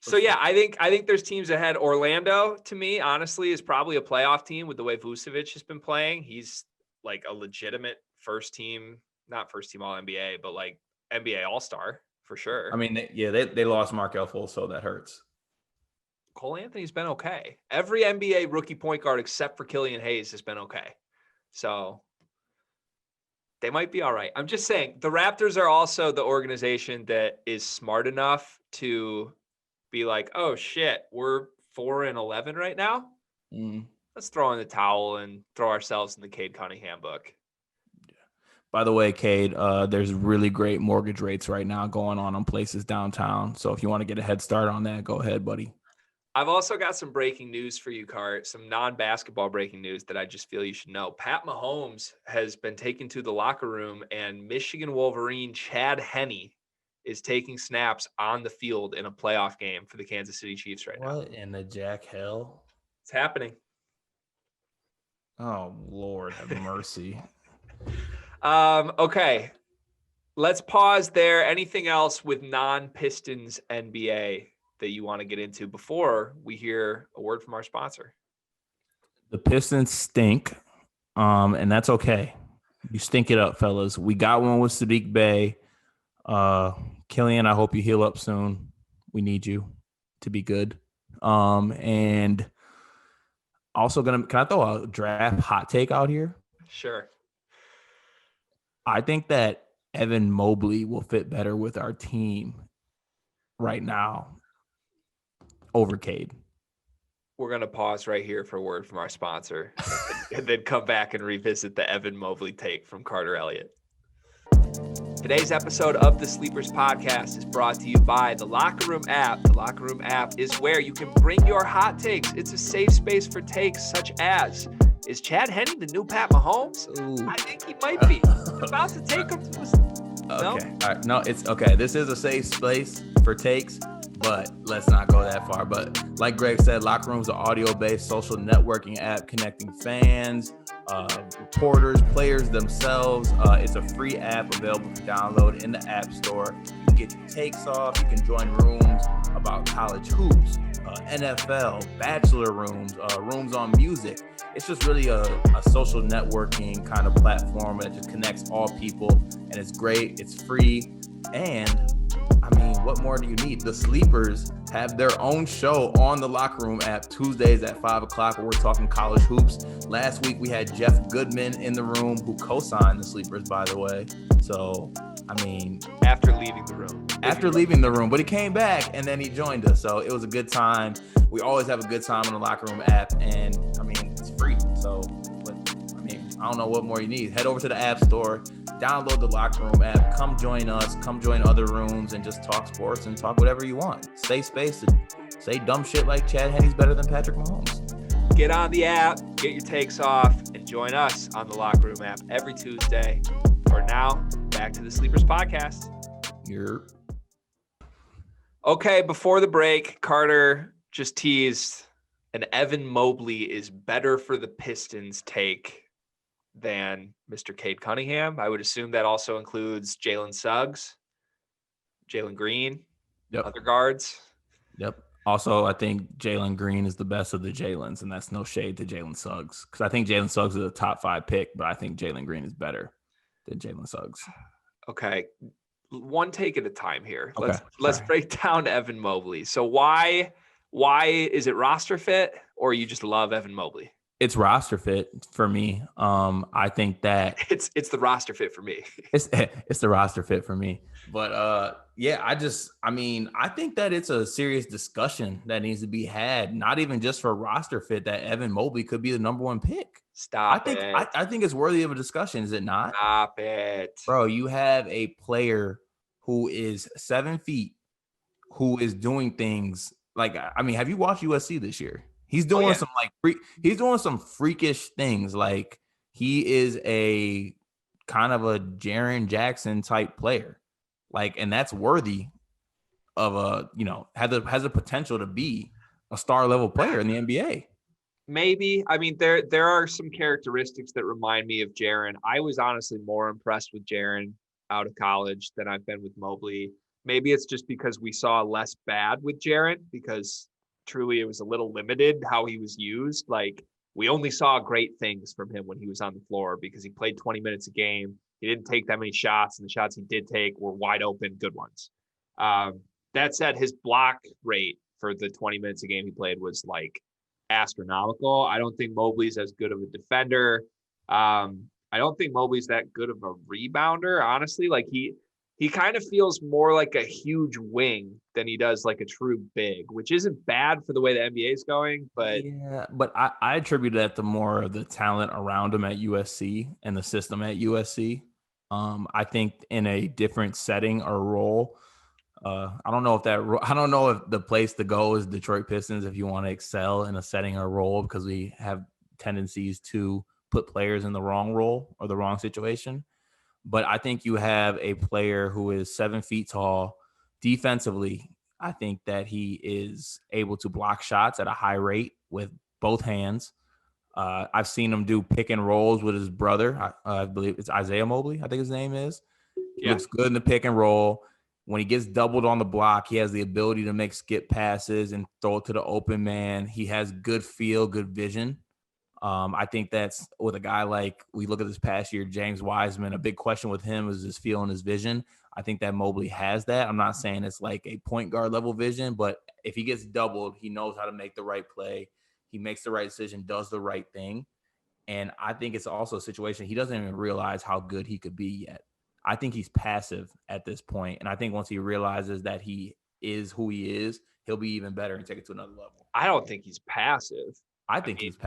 So yeah, I think there's teams ahead. Orlando, to me, honestly, is probably a playoff team with the way Vucevic has been playing. He's like a legitimate not first team All NBA, but like NBA All-Star for sure. I mean, they lost Markelle Fultz, so that hurts. Cole Anthony's been okay. Every NBA rookie point guard except for Killian Hayes has been okay. So they might be all right. I'm just saying the Raptors are also the organization that is smart enough to be like, oh shit, we're 4-11 right now. Let's throw in the towel and throw ourselves in the Cade Cunningham book. By the way, Cade, there's really great mortgage rates right now going on places downtown. So if you want to get a head start on that, go ahead, buddy. I've also got some breaking news for you, Cart, some non-basketball breaking news that I just feel you should know. Pat Mahomes has been taken to the locker room, and Michigan Wolverine Chad Henne is taking snaps on the field in a playoff game for the Kansas City Chiefs right now. What in the jack hell? It's happening. Oh, Lord have mercy. Okay. Let's pause there. Anything else with non-Pistons NBA that you want to get into before we hear a word from our sponsor? The Pistons stink, and that's okay. You stink it up, fellas. We got one with Sadiq Bey. Killian, I hope you heal up soon. We need you to be good. And also can I throw a draft hot take out here? Sure. I think that Evan Mobley will fit better with our team right now over Cade. We're going to pause right here for a word from our sponsor and then come back and revisit the Evan Mobley take from Carter Elliott. Today's episode of the Sleepers Podcast is brought to you by the Locker Room app. The Locker Room app is where you can bring your hot takes. It's a safe space for takes such as, is Chad Henne the new Pat Mahomes? Ooh. I think he might be. About to take him to Okay. No? All right. No, it's okay. This is a safe space for takes. but let's not go that far. But like Greg said, Locker Room's an audio-based social networking app connecting fans, reporters, players themselves. It's a free app available for download in the App Store. You can get your takes off. You can join rooms about college hoops, NFL, bachelor rooms, rooms on music. It's just really a social networking kind of platform that just connects all people, and it's great. It's free, and I mean, what more do you need? The Sleepers have their own show on the Locker Room app Tuesdays at 5 o'clock, where we're talking college hoops. Last week, we had Jeff Goodman in the room, who co-signed the Sleepers, by the way. So, I mean, after leaving the room, but he came back and then he joined us. So it was a good time. We always have a good time on the Locker Room app, and I mean, it's free. So, I don't know what more you need. Head over to the App Store, download the Locker Room app, come join us, come join other rooms, and just talk sports and talk whatever you want. Stay space and say dumb shit like Chad Henne's better than Patrick Mahomes. Get on the app, get your takes off, and join us on the Locker Room app every Tuesday. For now, back to the Sleepers podcast. Okay, before the break, Carter just teased an Evan Mobley is better for the Pistons take than Mr. Cade Cunningham. I would assume that also includes Jalen Suggs, Jalen Green, other guards. Yep. Also, I think Jalen Green is the best of the Jalens, and that's no shade to Jalen Suggs, because I think Jalen Suggs is a top 5 pick, but I think Jalen Green is better than Jalen Suggs. Okay. One take at a time here. Okay. Let's break down Evan Mobley. So why is it roster fit, or you just love Evan Mobley? It's roster fit for me. I think that it's the roster fit for me. it's the roster fit for me. But yeah, I think that it's a serious discussion that needs to be had, not even just for roster fit, that Evan Mobley could be the number 1 pick. I think it's worthy of a discussion, is it not? Stop it. Bro, you have a player who is 7 feet, who is doing things like, I mean, have you watched USC this year? He's doing he's doing some freakish things. Like, he is a kind of a Jaren Jackson type player. Like, and that's worthy of has the potential to be a star level player in the NBA. Maybe. I mean, there are some characteristics that remind me of Jaren. I was honestly more impressed with Jaren out of college than I've been with Mobley. Maybe it's just because we saw less bad with Jaren, because truly it was a little limited how he was used. Like, we only saw great things from him when he was on the floor, because he played 20 minutes a game. He didn't take that many shots, and the shots he did take were wide open, good ones. That said, his block rate for the 20 minutes a game he played was like astronomical. I don't think Mobley's as good of a defender. I don't think Mobley's that good of a rebounder, honestly. Like, he kind of feels more like a huge wing than he does like a true big, which isn't bad for the way the NBA is going. But yeah, but I attribute that to more of the talent around him at USC and the system at USC. I think in a different setting or role, I don't know if the place to go is Detroit Pistons if you want to excel in a setting or role, because we have tendencies to put players in the wrong role or the wrong situation. But I think you have a player who is 7 feet tall. Defensively, I think that he is able to block shots at a high rate with both hands. I've seen him do pick and rolls with his brother. I believe it's Isaiah Mobley, I think his name is. He looks good in the pick and roll. When he gets doubled on the block, he has the ability to make skip passes and throw it to the open man. He has good feel, good vision. I think that's with a guy like, we look at this past year, James Wiseman, a big question with him is his feel and his vision. I think that Mobley has that. I'm not saying it's like a point guard level vision, but if he gets doubled, he knows how to make the right play. He makes the right decision, does the right thing. And I think it's also a situation he doesn't even realize how good he could be yet. I think he's passive at this point. And I think once he realizes that he is who he is, he'll be even better and take it to another level. I don't think he's passive. I think he's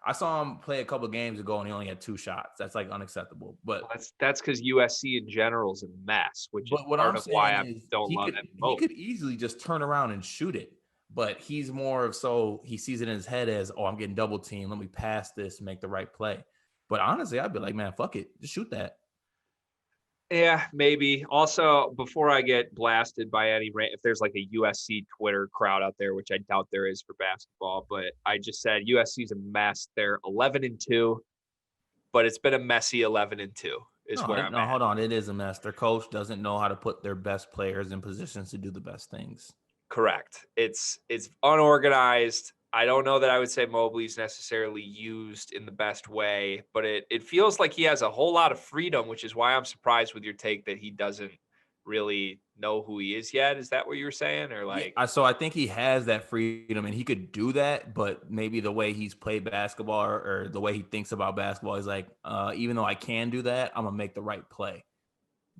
I saw him play a couple of games ago and he only had 2 shots. That's like unacceptable. But that's because USC in general is a mess, which is part of why I don't love him. He could easily just turn around and shoot it. But he's more of, so he sees it in his head as, oh, I'm getting double teamed. Let me pass this and make the right play. But honestly, I'd be like, man, fuck it. Just shoot that. Yeah, maybe. Also, before I get blasted by any if there's like a USC Twitter crowd out there, which I doubt there is for basketball, but I just said USC's a mess. They're 11-2, but it's been a messy 11-2 is where I'm No, at. hold on. It is a mess. Their coach doesn't know how to put their best players in positions to do the best things. Correct. It's unorganized. I don't know that I would say Mobley's necessarily used in the best way, but it feels like he has a whole lot of freedom, which is why I'm surprised with your take that he doesn't really know who he is yet. Is that what you were saying? Or like, So I think he has that freedom and he could do that, but maybe the way he's played basketball or the way he thinks about basketball is like, even though I can do that, I'm gonna make the right play.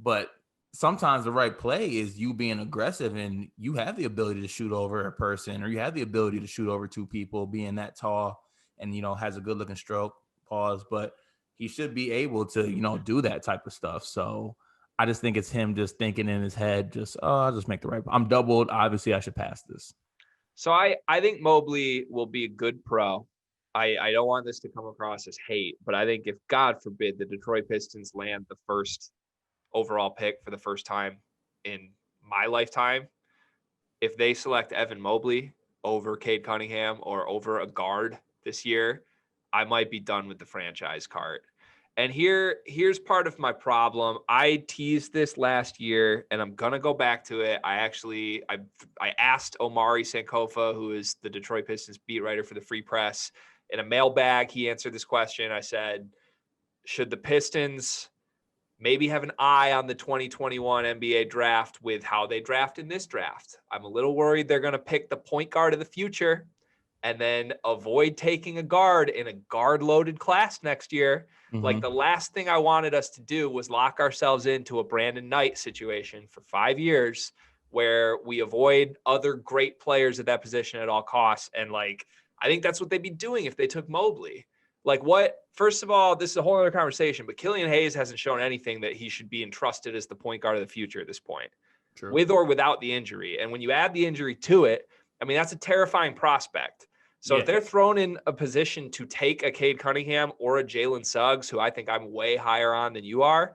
But sometimes the right play is you being aggressive and you have the ability to shoot over a person or you have the ability to shoot over two people being that tall and, has a good looking stroke, pause, but he should be able to, do that type of stuff. So I just think it's him just thinking in his head, I'll just make the right. I'm doubled. Obviously I should pass this. so I think Mobley will be a good pro. I don't want this to come across as hate, but I think if God forbid the Detroit Pistons land the first overall pick for the first time in my lifetime, if they select Evan Mobley over Cade Cunningham or over a guard this year, I might be done with the franchise cart. And here's part of my problem. I teased this last year, and I'm gonna go back to it. I asked Omari Sankofa, who is the Detroit Pistons beat writer for the Free Press, in a mailbag. He answered this question. I said, should the Pistons maybe have an eye on the 2021 NBA draft with how they draft in this draft? I'm a little worried they're going to pick the point guard of the future and then avoid taking a guard in a guard-loaded class next year. Mm-hmm. Like, the last thing I wanted us to do was lock ourselves into a Brandon Knight situation for 5 years where we avoid other great players at that position at all costs. And, like, I think that's what they'd be doing if they took Mobley. Like, first of all, this is a whole other conversation, but Killian Hayes hasn't shown anything that he should be entrusted as the point guard of the future at this point. True. With or without the injury. And when you add the injury to it, I mean, that's a terrifying prospect. So if they're thrown in a position to take a Cade Cunningham or a Jalen Suggs, who I think I'm way higher on than you are,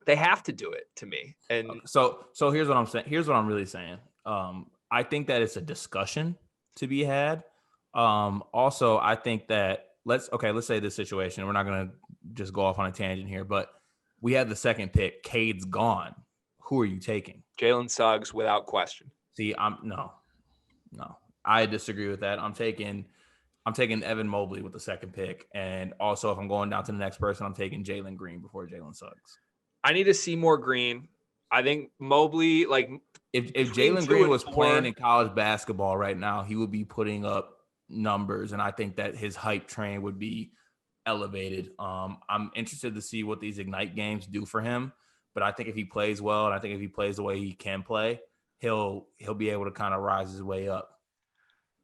they have to do it to me. And so here's what I'm saying. Here's what I'm really saying. I think that it's a discussion to be had. Also, I think that let's say this situation. We're not going to just go off on a tangent here, but we have the second pick. Cade's gone. Who are you taking? Jalen Suggs, without question. See, no. I disagree with that. I'm taking Evan Mobley with the second pick. And also, if I'm going down to the next person, I'm taking Jalen Green before Jalen Suggs. I need to see more Green. I think Mobley, like, if Jalen Green was playing in college basketball right now, he would be putting up numbers, and I think that his hype train would be elevated. I'm interested to see what these Ignite games do for him, but I think if he plays well, and I think if he plays the way he can play, he'll be able to kind of rise his way up.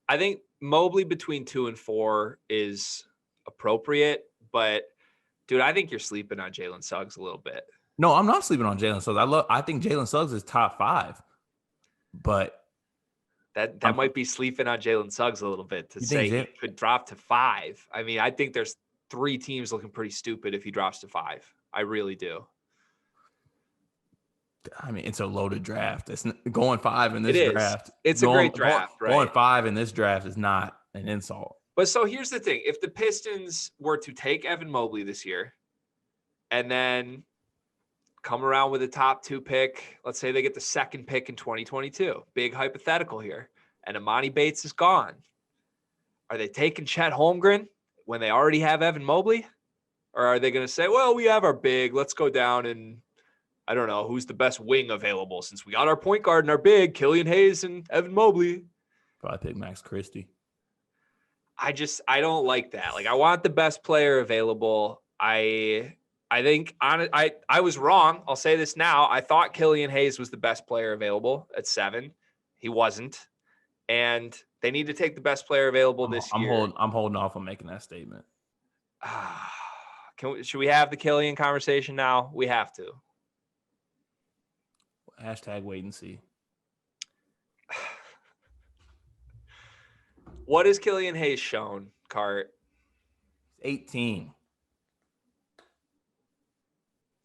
I think Mobley between 2 and 4 is appropriate, but dude, I think you're sleeping on Jalen Suggs a little bit. No, I'm not sleeping on Jalen Suggs. I think Jalen Suggs is top 5, but that might be sleeping on Jalen Suggs a little bit to say he could drop to 5. I mean, I think there's 3 teams looking pretty stupid if he drops to 5. I really do. I mean, it's a loaded draft. It's going 5 in this draft. It's a great draft, right? Going 5 in this draft is not an insult. But so here's the thing. If the Pistons were to take Evan Mobley this year and then come around with a top 2 pick, let's say they get the second pick in 2022, big hypothetical here, and Emoni Bates is gone, are they taking Chet Holmgren when they already have Evan Mobley? Or are they going to say, well, we have our big, let's go down and, I don't know, who's the best wing available since we got our point guard and our big, Killian Hayes and Evan Mobley? Probably pick Max Christie. I don't like that. Like, I want the best player available. I think I was wrong. I'll say this now. I thought Killian Hayes was the best player available at 7. He wasn't. And they need to take the best player available this year. I'm holding off on making that statement. Should we have the Killian conversation now? We have to. Hashtag wait and see. What has Killian Hayes shown, Cart? 18.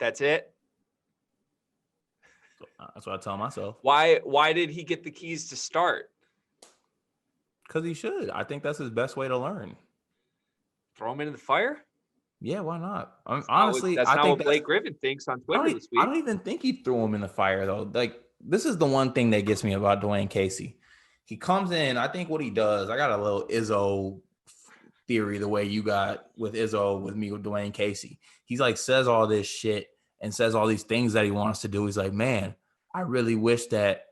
That's it? That's what I tell myself. Why did he get the keys to start? Because he should. I think that's his best way to learn. Throw him into the fire? Yeah, why not? Honestly, that's I not think what Blake Griffin thinks on Twitter this I week. don't even think he threw him in the fire though. Like, this is the one thing that gets me about Dwayne Casey. He comes in. I think what he does. I got a little Izzo theory the way you got with Izzo with me with Dwayne Casey. He's like says all this shit and says all these things that he wants to do. He's like, man, I really wish that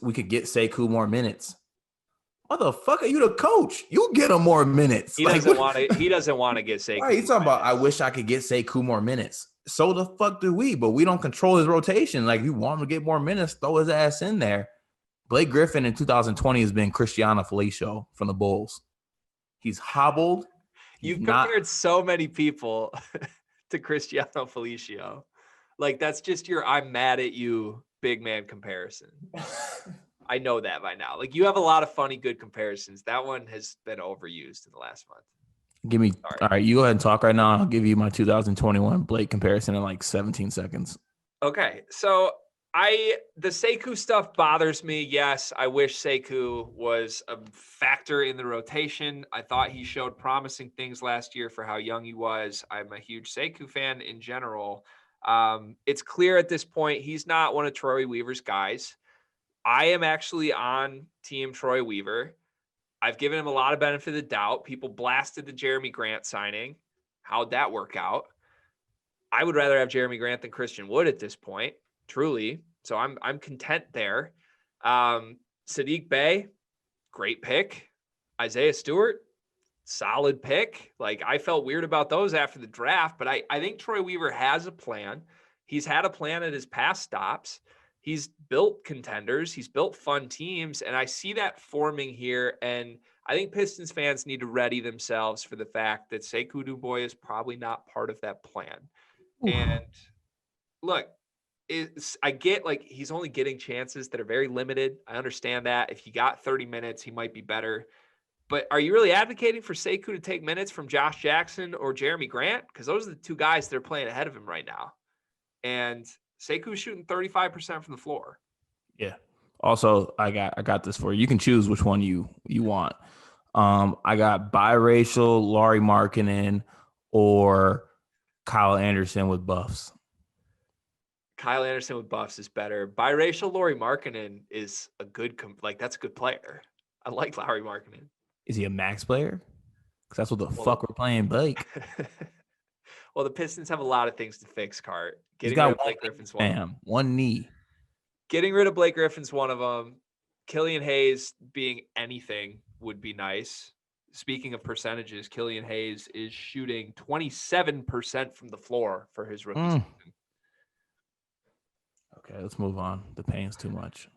we could get Sekou more minutes. Motherfucker, you the coach. You get him more minutes. He doesn't want to. He doesn't want to get Sekou. Right, he's talking about. I wish I could get Sekou more minutes. So the fuck do we? But we don't control his rotation. Like, you want him to get more minutes, throw his ass in there. Blake Griffin in 2020 has been Cristiano Felicio from the Bulls. He's hobbled. You've compared so many people to Cristiano Felicio. Like, that's just your I'm mad at you big man comparison. I know that by now. Like, you have a lot of funny, good comparisons. That one has been overused in the last month. All right, you go ahead and talk right now. I'll give you my 2021 Blake comparison in like 17 seconds. Okay, so the Sekou stuff bothers me. Yes, I wish Sekou was a factor in the rotation. I thought he showed promising things last year for how young he was. I'm a huge Sekou fan in general. It's clear at this point he's not one of Troy Weaver's guys. I am actually on team Troy Weaver. I've given him a lot of benefit of the doubt. People blasted the Jeremy Grant signing. How'd that work out? I would rather have Jeremy Grant than Christian Wood at this point, truly. So I'm content there. Sadiq Bey, great pick. Isaiah Stewart, solid pick. Like, I felt weird about those after the draft, but I think Troy Weaver has a plan. He's had a plan at his past stops. He's built contenders. He's built fun teams. And I see that forming here. And I think Pistons fans need to ready themselves for the fact that Sekou Doumbouya is probably not part of that plan. Ooh. And look, I get, like, he's only getting chances that are very limited. I understand that. If he got 30 minutes, he might be better. But are you really advocating for Sekou to take minutes from Josh Jackson or Jeremy Grant? Because those are the two guys that are playing ahead of him right now. And Sekou's shooting 35% from the floor. Yeah. Also, I got this for you. You can choose which one you want. I got biracial Lauri Markkanen or Kyle Anderson with buffs. Kyle Anderson with buffs is better. Biracial Lauri Markkanen is a good that's a good player. I like Lauri Markkanen. Is he a max player? Because that's what the fuck we're playing, Blake. Well, the Pistons have a lot of things to fix, Cart. He's got Blake Griffin's one knee. Getting rid of Blake Griffin's one of them. Killian Hayes being anything would be nice. Speaking of percentages, Killian Hayes is shooting 27% from the floor for his rookie season. Okay, let's move on. The pain's too much.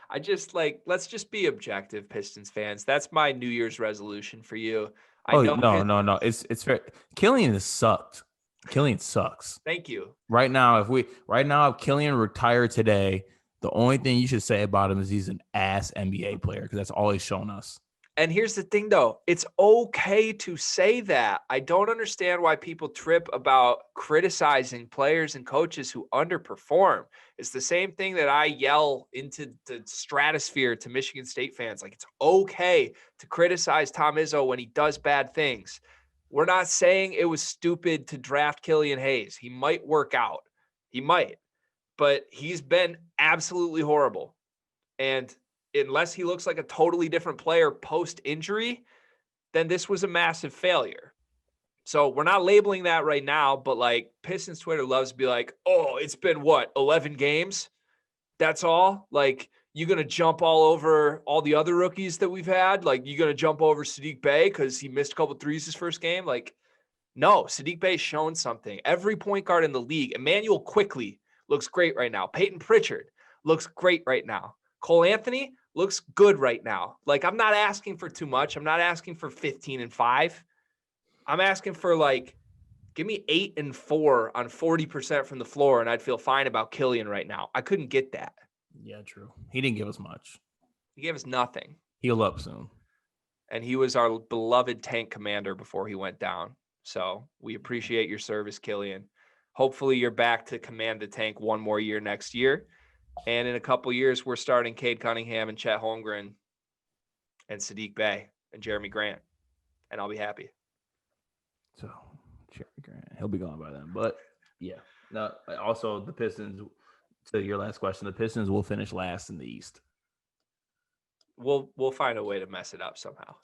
Let's just be objective, Pistons fans. That's my New Year's resolution for you. No. It's fair. Killian has sucked. Killian sucks. Thank you. Right now, if Killian retired today, the only thing you should say about him is he's an ass NBA player, because that's all he's shown us. And here's the thing, though. It's okay to say that. I don't understand why people trip about criticizing players and coaches who underperform. It's the same thing that I yell into the stratosphere to Michigan State fans. Like, it's okay to criticize Tom Izzo when he does bad things. We're not saying it was stupid to draft Killian Hayes. He might work out. He might. But he's been absolutely horrible. And unless he looks like a totally different player post-injury, then this was a massive failure. So we're not labeling that right now, but like, Pistons Twitter loves to be like, oh, it's been 11 games? That's all? Like, you going to jump all over all the other rookies that we've had? Like, you going to jump over Sadiq Bey because he missed a couple threes his first game? Like, no, Sadiq Bey's shown something. Every point guard in the league, Emmanuel Quickley looks great right now. Peyton Pritchard looks great right now. Cole Anthony looks good right now. Like, I'm not asking for too much. I'm not asking for 15 and 5. I'm asking for, like, give me 8 and 4 on 40% from the floor, and I'd feel fine about Killian right now. I couldn't get that. Yeah, true. He didn't give us much. He gave us nothing. He'll up soon. And he was our beloved tank commander before he went down. So we appreciate your service, Killian. Hopefully you're back to command the tank one more year next year. And in a couple years, we're starting Cade Cunningham and Chet Holmgren and Sadiq Bey and Jeremy Grant. And I'll be happy. So, Jeremy Grant, he'll be gone by then. But, yeah. No, also, the Pistons, to your last question, the Pistons will finish last in the East. We'll find a way to mess it up somehow.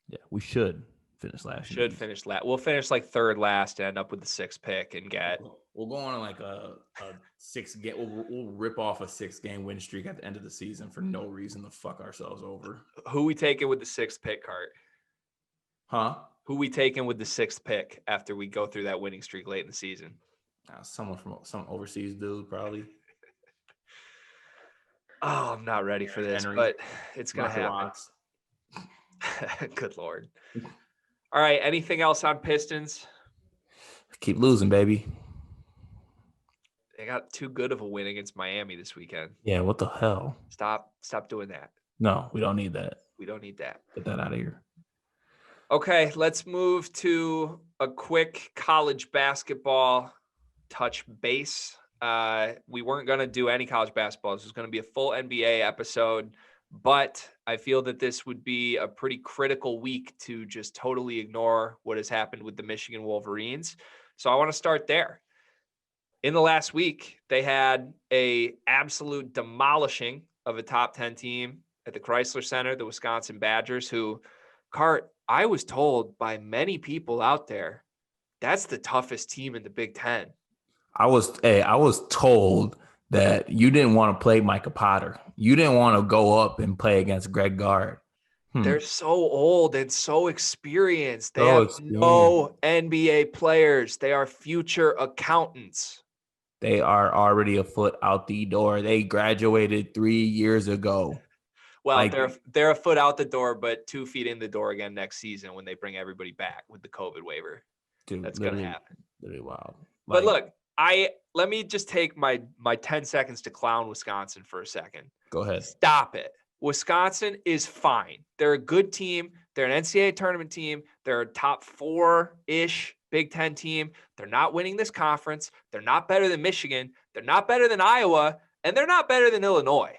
Yeah, we should finish last. Finish last. We'll finish like third last and end up with the 6th pick and get. We'll go on like a 6-game. We'll rip off a 6-game win streak at the end of the season for no reason to fuck ourselves over. Who we taking with the 6th pick, Cart? Huh? Who we taking with the 6th pick after we go through that winning streak late in the season? Someone from some overseas dude, probably. Oh, I'm not ready for this, but it's going to happen. Good Lord. All right. Anything else on Pistons? Keep losing, baby. They got too good of a win against Miami this weekend. Yeah, what the hell? Stop doing that. No, we don't need that. We don't need that. Get that out of here. Okay, let's move to a quick college basketball touch base. We weren't going to do any college basketball. This was going to be a full NBA episode, but I feel that this would be a pretty critical week to just totally ignore what has happened with the Michigan Wolverines. So I want to start there. In the last week, they had a absolute demolishing of a top 10 team at the Chrysler Center, the Wisconsin Badgers, who, Cart, I was told by many people out there, that's the toughest team in the Big Ten. I was told that you didn't want to play Micah Potter. You didn't want to go up and play against Greg Gard. They're so old and so experienced. They have no NBA players. They are future accountants. They are already a foot out the door. They graduated 3 years ago. Well, they're a foot out the door, but 2 feet in the door again next season when they bring everybody back with the COVID waiver. Dude, that's going to happen. Really wild. But look, let me just take my 10 seconds to clown Wisconsin for a second. Go ahead. Stop it. Wisconsin is fine. They're a good team. They're an NCAA tournament team. They're a top 4-ish Big Ten team. They're not winning this conference. They're not better than Michigan. They're not better than Iowa. And they're not better than Illinois.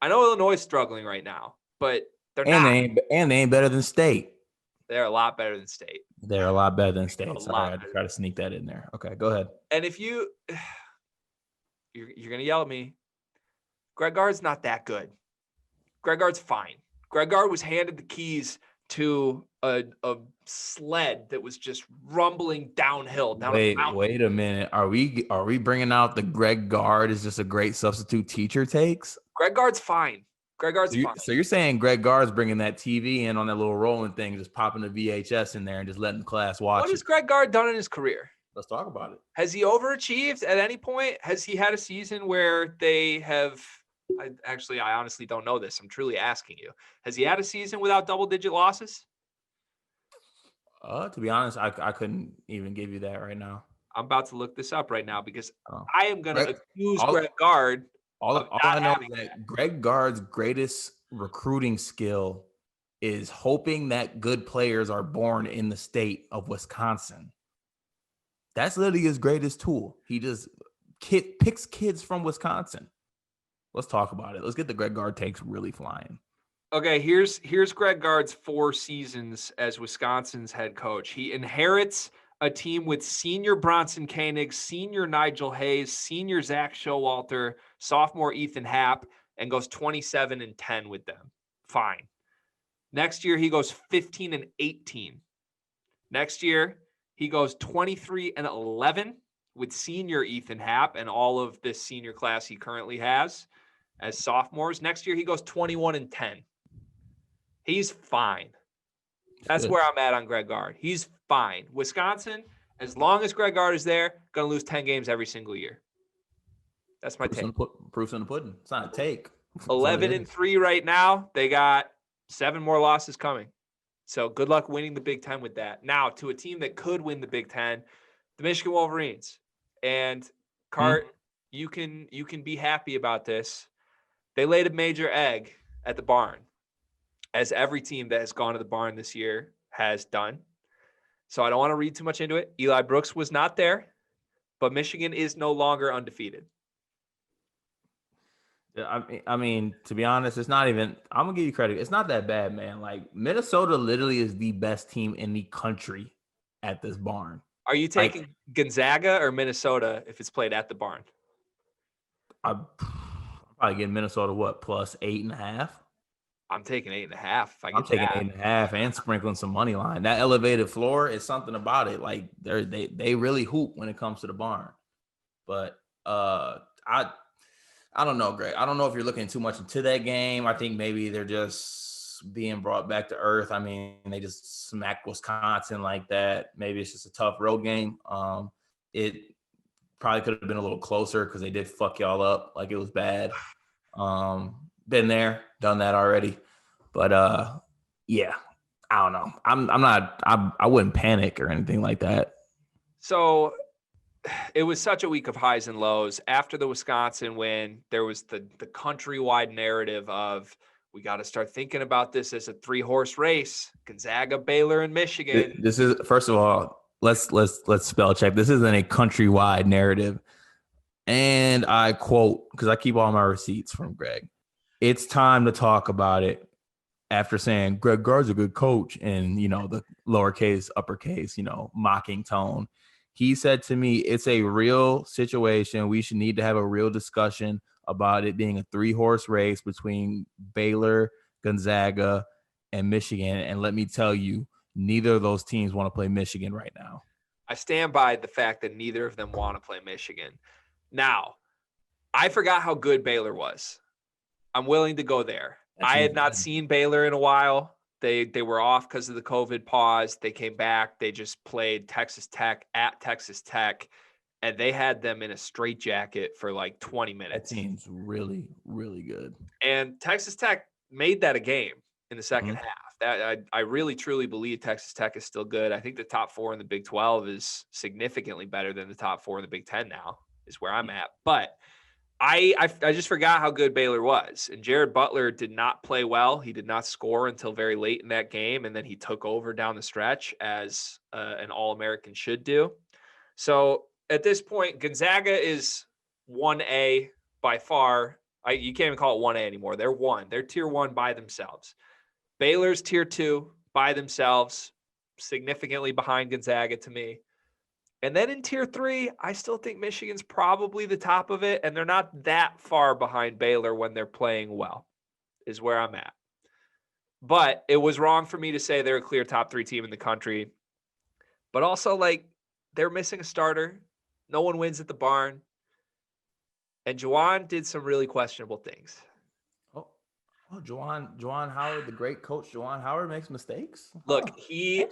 I know Illinois is struggling right now, but they're not. And they ain't better than State. They're a lot better than State. They're a lot better than State. Sorry, I had to try to sneak that in there. Okay, go ahead. And if you're going to yell at me, Greg Gard's not that good. Greg Gard's fine. Greg Gard was handed the keys to a sled that was just rumbling downhill. Wait a minute. Are we bringing out the Greg Gard is just a great substitute teacher takes? Greg Gard's fine. Fine. So you're saying Greg Gard's bringing that TV in on that little rolling thing, just popping the VHS in there and just letting the class watch What has Greg Gard done in his career? Let's talk about it. Has he overachieved at any point? Has he had a season where they have – I honestly don't know this. I'm truly asking you. Has he had a season without double-digit losses? To be honest, I couldn't even give you that right now. I'm about to look this up right now because I am going to accuse Greg Gard. All I know is that Greg Gard's greatest recruiting skill is hoping that good players are born in the state of Wisconsin. That's literally his greatest tool. He just picks kids from Wisconsin. Let's talk about it. Let's get the Greg Gard takes really flying. Okay, here's Greg Gard's 4 seasons as Wisconsin's head coach. He inherits a team with senior Bronson Koenig, senior Nigel Hayes, senior Zach Showalter, sophomore Ethan Happ, and goes 27-10 with them. Fine. Next year, he goes 15-18. Next year, he goes 23-11 with senior Ethan Happ and all of this senior class he currently has as sophomores. Next year, he goes 21-10. He's fine. That's where I'm at on Greg Gard. He's fine. Wisconsin, as long as Greg Gard is there, going to lose 10 games every single year. That's my take. Proof's in the pudding. It's not a take. 11-3 right now. They got 7 more losses coming. So good luck winning the Big Ten with that. Now, to a team that could win the Big Ten, the Michigan Wolverines. And, Cart, you can be happy about this. They laid a major egg at the barn, as every team that has gone to the barn this year has done. So I don't want to read too much into it. Eli Brooks was not there, but Michigan is no longer undefeated. I mean, to be honest, it's not even. I'm gonna give you credit. It's not that bad, man. Like Minnesota literally is the best team in the country at this barn. Are you Like taking Gonzaga or Minnesota if it's played at the barn? I'm probably getting Minnesota what plus 8.5. I'm taking 8.5 if I I'm get taking that. 8.5 and sprinkling some money line. That elevated floor is something about it. Like they really hoop when it comes to the barn. But I don't know, Greg. I don't know if you're looking too much into that game. I think maybe they're just being brought back to earth. I mean, they just smacked Wisconsin like that. Maybe it's just a tough road game. It probably could have been a little closer because they did fuck y'all up like it was bad. Been there, done that already. But yeah, I don't know. I'm not. I wouldn't panic or anything like that. So it was such a week of highs and lows. After the Wisconsin win, there was the countrywide narrative of we got to start thinking about this as a 3-horse race: Gonzaga, Baylor, and Michigan. This is first of all, let's spell check. This isn't a countrywide narrative. And I quote, because I keep all my receipts from Greg. It's time to talk about it after saying Greg Gard's a good coach and, the lowercase, uppercase, mocking tone. He said to me, it's a real situation. We should need to have a real discussion about it being a 3-horse race between Baylor, Gonzaga, and Michigan. And let me tell you, neither of those teams want to play Michigan right now. I stand by the fact that neither of them want to play Michigan. Now, I forgot how good Baylor was. I'm willing to go there. I had not seen Baylor in a while. They were off because of the COVID pause. They came back. They just played Texas Tech at Texas Tech, and they had them in a straitjacket for like 20 minutes. That team's really, really good. And Texas Tech made that a game in the second half. That I really, truly believe Texas Tech is still good. I think the top 4 in the Big 12 is significantly better than the top 4 in the Big 10 now, is where I'm at. But I just forgot how good Baylor was. And Jared Butler did not play well. He did not score until very late in that game. And then he took over down the stretch as an All-American should do. So at this point, Gonzaga is 1A by far. You can't even call it 1A anymore. They're 1. They're tier 1 by themselves. Baylor's tier 2 by themselves, significantly behind Gonzaga to me. And then in tier 3, I still think Michigan's probably the top of it, and they're not that far behind Baylor when they're playing well, is where I'm at. But it was wrong for me to say they're a clear top 3 team in the country. But also, they're missing a starter. No one wins at the barn. And Juwan did some really questionable things. Oh, Juwan Howard, the great coach Juwan Howard makes mistakes. Look, he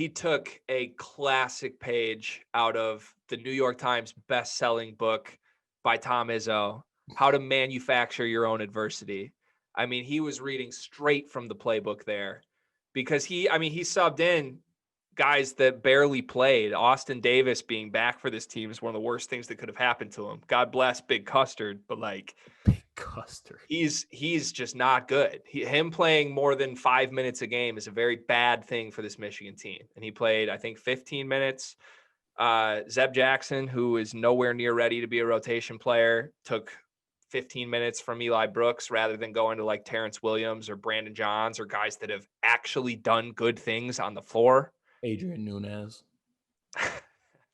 took a classic page out of the New York Times best-selling book by Tom Izzo, How to Manufacture Your Own Adversity. I mean, he was reading straight from the playbook there because he subbed in guys that barely played. Austin Davis being back for this team is one of the worst things that could have happened to him. God bless Big Custard, but Big Custard. He's just not good. Him playing more than 5 minutes a game is a very bad thing for this Michigan team. And he played, I think, 15 minutes. Zeb Jackson, who is nowhere near ready to be a rotation player, took 15 minutes from Eli Brooks rather than going to Terrence Williams or Brandon Johns or guys that have actually done good things on the floor. Adrian Nunez. I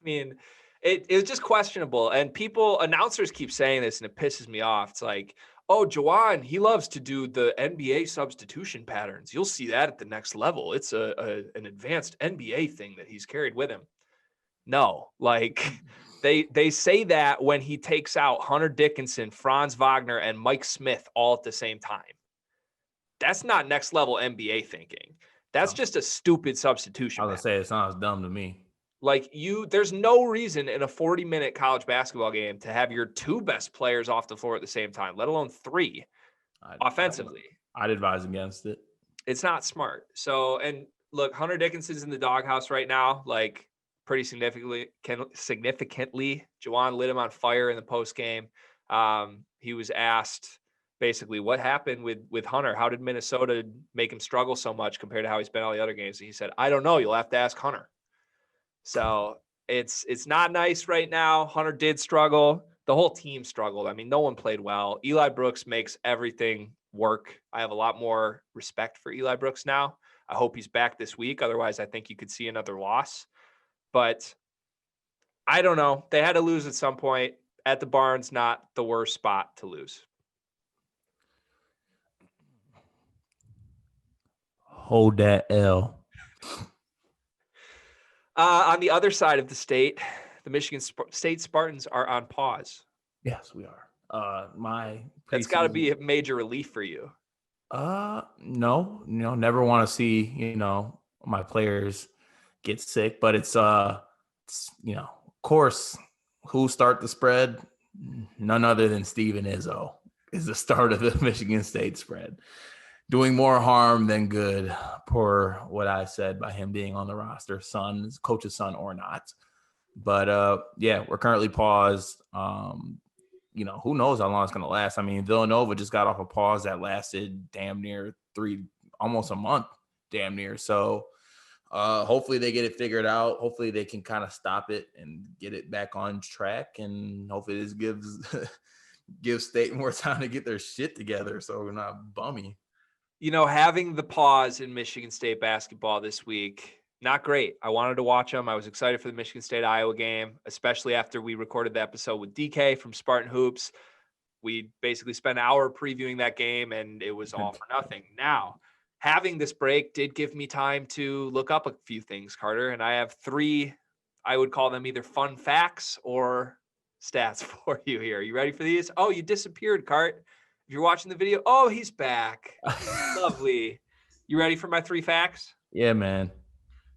mean, it was just questionable. And announcers keep saying this, and it pisses me off. It's like, oh, Juwan, he loves to do the NBA substitution patterns. You'll see that at the next level. It's an advanced NBA thing that he's carried with him. No, they say that when he takes out Hunter Dickinson, Franz Wagner, and Mike Smith all at the same time. That's not next level NBA thinking. That's just a stupid substitution. I was gonna say it sounds dumb to me. There's no reason in a 40-minute college basketball game to have your 2 best players off the floor at the same time, let alone 3 offensively. I'd advise against it. It's not smart. So, and look, Hunter Dickinson's in the doghouse right now, pretty significantly. Juwan lit him on fire in the post game. He was asked basically what happened with Hunter. How did Minnesota make him struggle so much compared to how he's been all the other games? And he said, I don't know. You'll have to ask Hunter. So it's not nice right now. Hunter did struggle. the whole team struggled. I mean, no one played well. Eli Brooks makes everything work. I have a lot more respect for Eli Brooks now. I hope he's back this week. Otherwise, I think you could see another loss. But I don't know. They had to lose at some point. At the Barn's not the worst spot to lose. Hold that L. On the other side of the state, the Michigan State Spartans are on pause. Yes, we are. That's got to be a major relief for you. No, never want to see, my players get sick, but it's of course, who start the spread? None other than Steven Izzo is the start of the Michigan State spread. Doing more harm than good, per what I said by him being on the roster, coach's son or not. But yeah, we're currently paused. Who knows how long it's going to last. I mean, Villanova just got off a pause that lasted damn near almost a month, damn near. So hopefully they get it figured out. Hopefully they can kind of stop it and get it back on track. And hopefully this gives State more time to get their shit together so we're not bummy. Having the pause in Michigan State basketball this week, not great. I wanted to watch them. I was excited for the Michigan State-Iowa game, especially after we recorded the episode with DK from Spartan Hoops. We basically spent an hour previewing that game, and it was all for nothing. Now, having this break did give me time to look up a few things, Carter, and I have 3, I would call them either fun facts or stats for you here. You ready for these? Oh, you disappeared, Cart. If you're watching the video, oh, he's back. Lovely. You ready for my 3 facts? Yeah, man.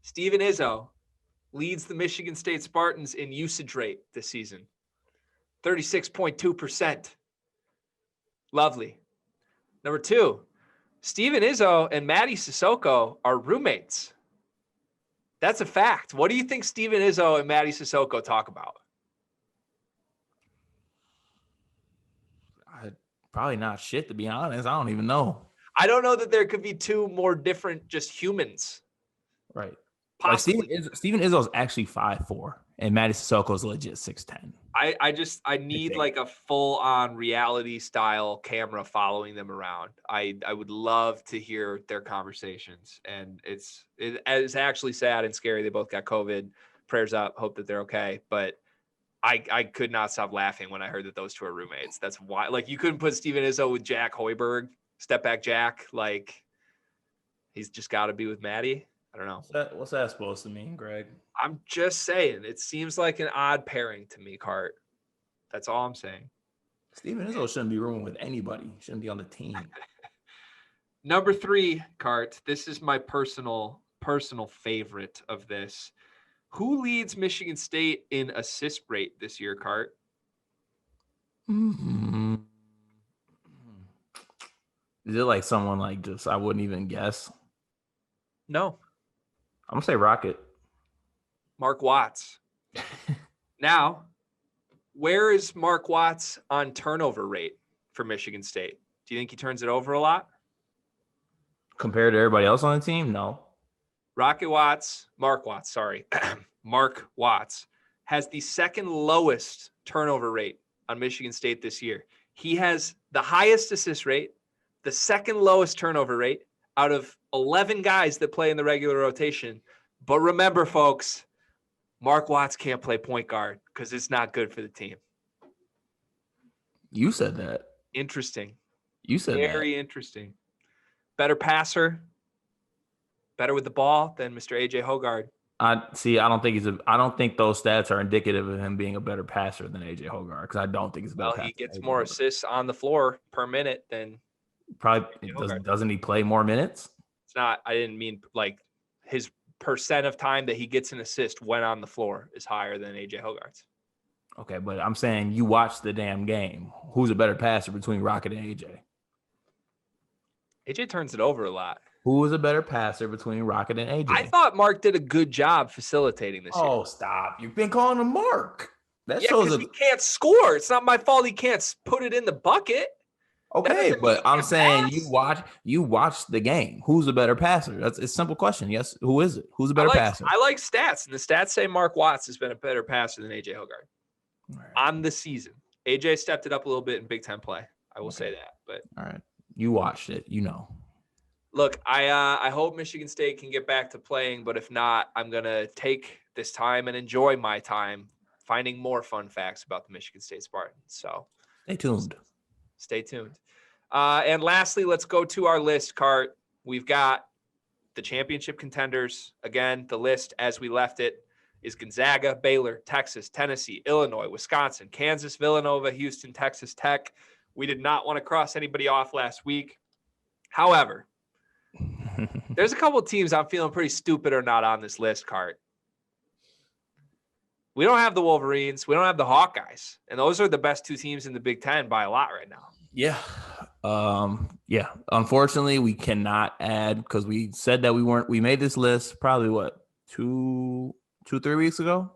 Steven Izzo leads the Michigan State Spartans in usage rate this season. 36.2%. Lovely. Number 2, Steven Izzo and Maddie Sissoko are roommates. That's a fact. What do you think Steven Izzo and Maddie Sissoko talk about? Probably not shit, to be honest. I don't even know. I don't know that there could be 2 more different just humans. Right. Possibly. Like Steven Izzo is actually 5'4", and Maddie Sissoko is legit 6'10". I need like a full-on reality style camera following them around. I would love to hear their conversations. And it's actually sad and scary. They both got COVID. Prayers up. Hope that they're okay. But I could not stop laughing when I heard that those 2 are roommates. That's why, like, you couldn't put Steven Izzo with Jack Hoiberg, step back Jack. Like, he's just got to be with Maddie. I don't know. What's that supposed to mean, Greg? I'm just saying, it seems like an odd pairing to me, Cart. That's all I'm saying. Steven Izzo shouldn't be rooming with anybody. He shouldn't be on the team. Number 3, Cart. This is my personal favorite of this. Who leads Michigan State in assist rate this year, Cart? Mm-hmm. Is it like someone like just I wouldn't even guess? No. I'm going to say Rocket. Mark Watts. Now, where is Mark Watts on turnover rate for Michigan State? Do you think he turns it over a lot? Compared to everybody else on the team? No. Mark Watts has the second lowest turnover rate on Michigan State this year. He has the highest assist rate, the second lowest turnover rate out of 11 guys that play in the regular rotation. But remember, folks, Mark Watts can't play point guard because it's not good for the team. You said that. Interesting. You said that. Very interesting. Better passer, better with the ball than Mr. AJ Hoggard. I don't think those stats are indicative of him being a better passer than AJ Hoggard, because I don't think he's a better passer. He gets more assists on the floor per minute than probably doesn't he play more minutes? It's not. I didn't mean like his percent of time that he gets an assist when on the floor is higher than AJ Hoggard's. Okay, but I'm saying you watch the damn game. Who's a better passer between Rocket and AJ? AJ turns it over a lot. Who is a better passer between Rocket and AJ? I thought Mark did a good job facilitating this year. Oh, stop. You've been calling him Mark. That shows he can't score. It's not my fault he can't put it in the bucket. Okay, but I'm saying you watch the game. Who's a better passer? That's a simple question. Yes, who is it? Who's a better passer? I like stats, and the stats say Mark Watts has been a better passer than AJ Hoggard on the season. AJ stepped it up a little bit in Big Ten play. I will say that. But all right, you watched it, you know. Look, I hope Michigan State can get back to playing, but if not, I'm gonna take this time and enjoy my time finding more fun facts about the Michigan State Spartans. So Stay tuned. Stay tuned. And lastly, let's go to our list, Cart. We've got the championship contenders. Again, the list as we left it is Gonzaga, Baylor, Texas, Tennessee, Illinois, Wisconsin, Kansas, Villanova, Houston, Texas Tech. We did not want to cross anybody off last week. However, there's a couple of teams I'm feeling pretty stupid are not on this list, Cart. We don't have the Wolverines. We don't have the Hawkeyes. And those are the best two teams in the Big Ten by a lot right now. Yeah. Yeah. Unfortunately, we cannot add because we said that we made this list probably what, 3 weeks ago?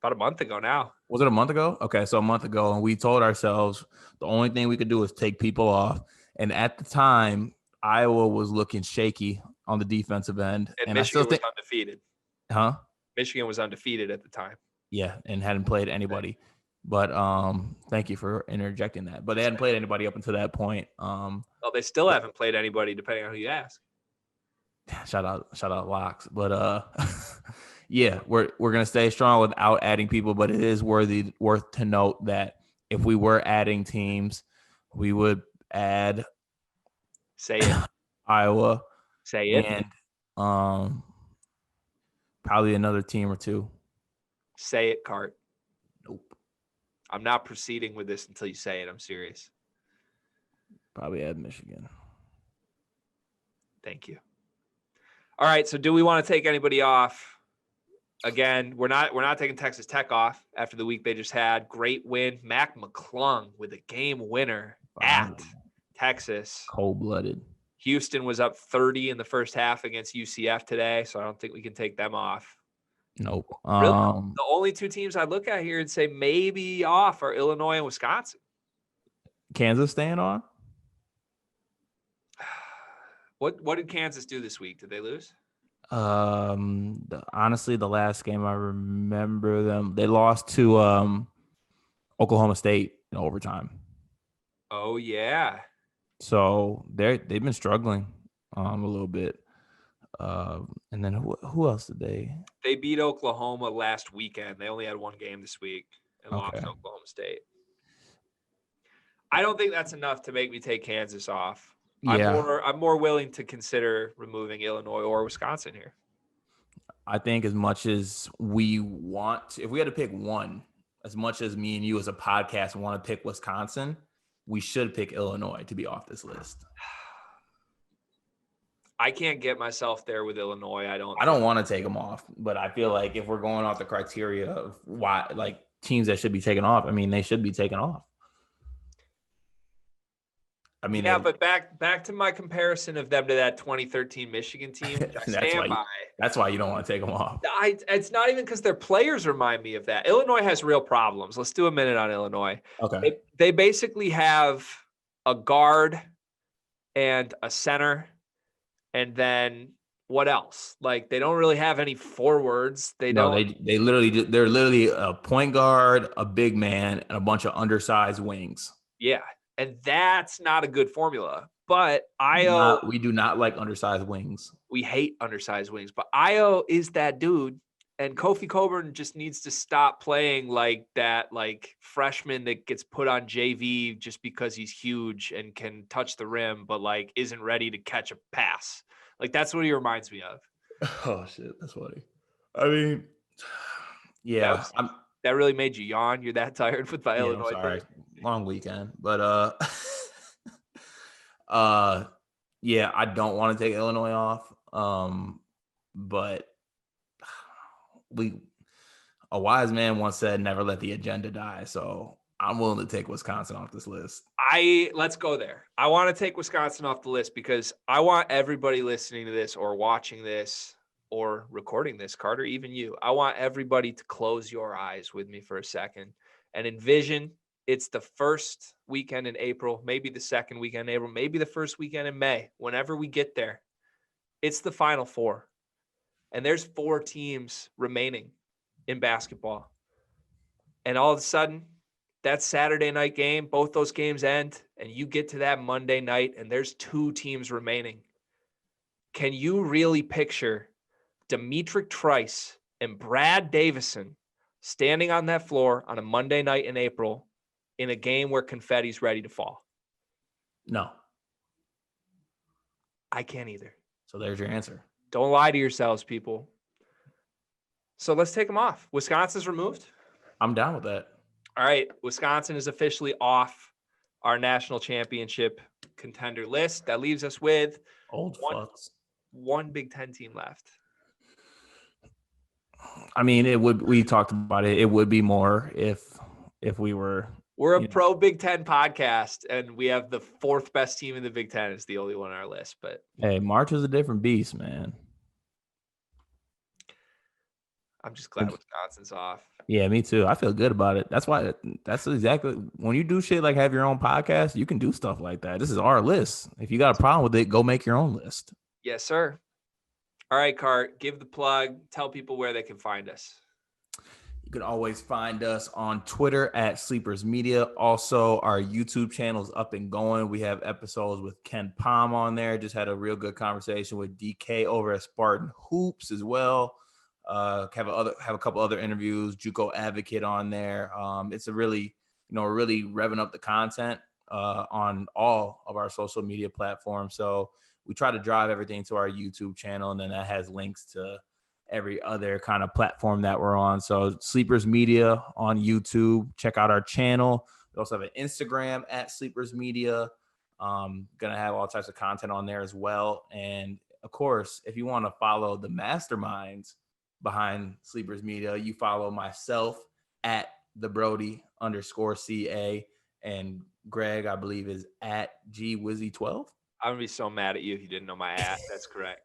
About a month ago now. Was it a month ago? Okay, so a month ago, and we told ourselves the only thing we could do is take people off. And at the time, Iowa was looking shaky on the defensive end. And Michigan I still think, was undefeated. Huh? Michigan was undefeated at the time. Yeah, and hadn't played anybody. But thank you for interjecting that. But they hadn't played anybody up until that point. Well, they still haven't played anybody, depending on who you ask. Shout out Locks. But yeah, we're gonna stay strong without adding people. But it is worth to note that if we were adding teams, we would add Iowa. Say it. And probably another team or two. Say it, Cart. Nope. I'm not proceeding with this until you say it. I'm serious. Probably add Michigan. Thank you. All right. So do we want to take anybody off? Again, we're not taking Texas Tech off after the week they just had. Great win. Mac McClung with a game winner at Texas. Cold-blooded. Houston was up 30 in the first half against UCF today, so I don't think we can take them off. Nope. Really, the only two teams I look at here and say maybe off are Illinois and Wisconsin. Kansas staying on? What did Kansas do this week? Did they lose? Honestly, the last game I remember them, they lost to Oklahoma State in overtime. Oh yeah. So they've been struggling a little bit. And then who else did they? They beat Oklahoma last weekend. They only had one game this week and lost to Oklahoma State. I don't think that's enough to make me take Kansas off. Yeah. I'm more willing to consider removing Illinois or Wisconsin here. I think as much as we want, if we had to pick one, as much as me and you as a podcast want to pick Wisconsin, we should pick Illinois to be off this list. I can't get myself there with Illinois. I don't want to take them off, but I feel like if we're going off the criteria of why, like teams that should be taken off, I mean, they should be taken off. I mean, yeah, but back to my comparison of them to that 2013 Michigan team. That's why you don't want to take them off. It's not even because their players remind me of that. Illinois has real problems. Let's do a minute on Illinois. Okay. They basically have a guard and a center. And then what else? Like they don't really have any forwards. They're literally a point guard, a big man, and a bunch of undersized wings. Yeah. And that's not a good formula. But we do not like undersized wings. We hate undersized wings. But Io is that dude. And Kofi Coburn just needs to stop playing like that, like freshman that gets put on JV just because he's huge and can touch the rim, but like isn't ready to catch a pass. Like that's what he reminds me of. Oh shit, that's funny. I mean, yeah, that really made you yawn. You're that tired with my Illinois. Sorry, long weekend, but yeah, I don't want to take Illinois off. But a wise man once said, never let the agenda die. So I'm willing to take Wisconsin off this list. Let's go there. I want to take Wisconsin off the list because I want everybody listening to this or watching this or recording this, Carter, even you. I want everybody to close your eyes with me for a second and envision it's the first weekend in April, maybe the second weekend in April, maybe the first weekend in May. Whenever we get there, it's the Final Four. And there's 4 teams remaining in basketball. And all of a sudden, that Saturday night game, both those games end, and you get to that Monday night, and there's 2 teams remaining. Can you really picture Demetric Trice and Brad Davison standing on that floor on a Monday night in April in a game where confetti's ready to fall? No. I can't either. So there's your answer. Don't lie to yourselves, people. So let's take them off. Wisconsin's removed. I'm down with that. All right. Wisconsin is officially off our national championship contender list. That leaves us with one Big Ten team left. I mean, we talked about it. It would be more if we were. We're a pro Big Ten podcast, and we have the 4th best team in the Big Ten. It's the only one on our list. But hey, March is a different beast, man. I'm just glad Wisconsin's off. Yeah, me too. I feel good about it. That's exactly when you do shit like have your own podcast, you can do stuff like that. This is our list. If you got a problem with it, go make your own list. Yes, sir. All right, Cart, give the plug. Tell people where they can find us. You can always find us on Twitter at Sleepers Media. Also, our YouTube channel is up and going. We have episodes with Ken Palm on there. Just had a real good conversation with DK over at Spartan Hoops as well. Have a couple other interviews. JUCO Advocate on there. It's a really, we're really revving up the content on all of our social media platforms. So we try to drive everything to our YouTube channel, and then that has links to every other kind of platform that we're on. So Sleepers Media on YouTube. Check out our channel. We also have an Instagram at Sleepers Media. Gonna have all types of content on there as well. And of course, if you want to follow the masterminds behind Sleepers Media, you follow myself at the Brody_CA, and Greg, I believe, is at GWizzy12. I'm gonna be so mad at you if you didn't know my at. That's correct.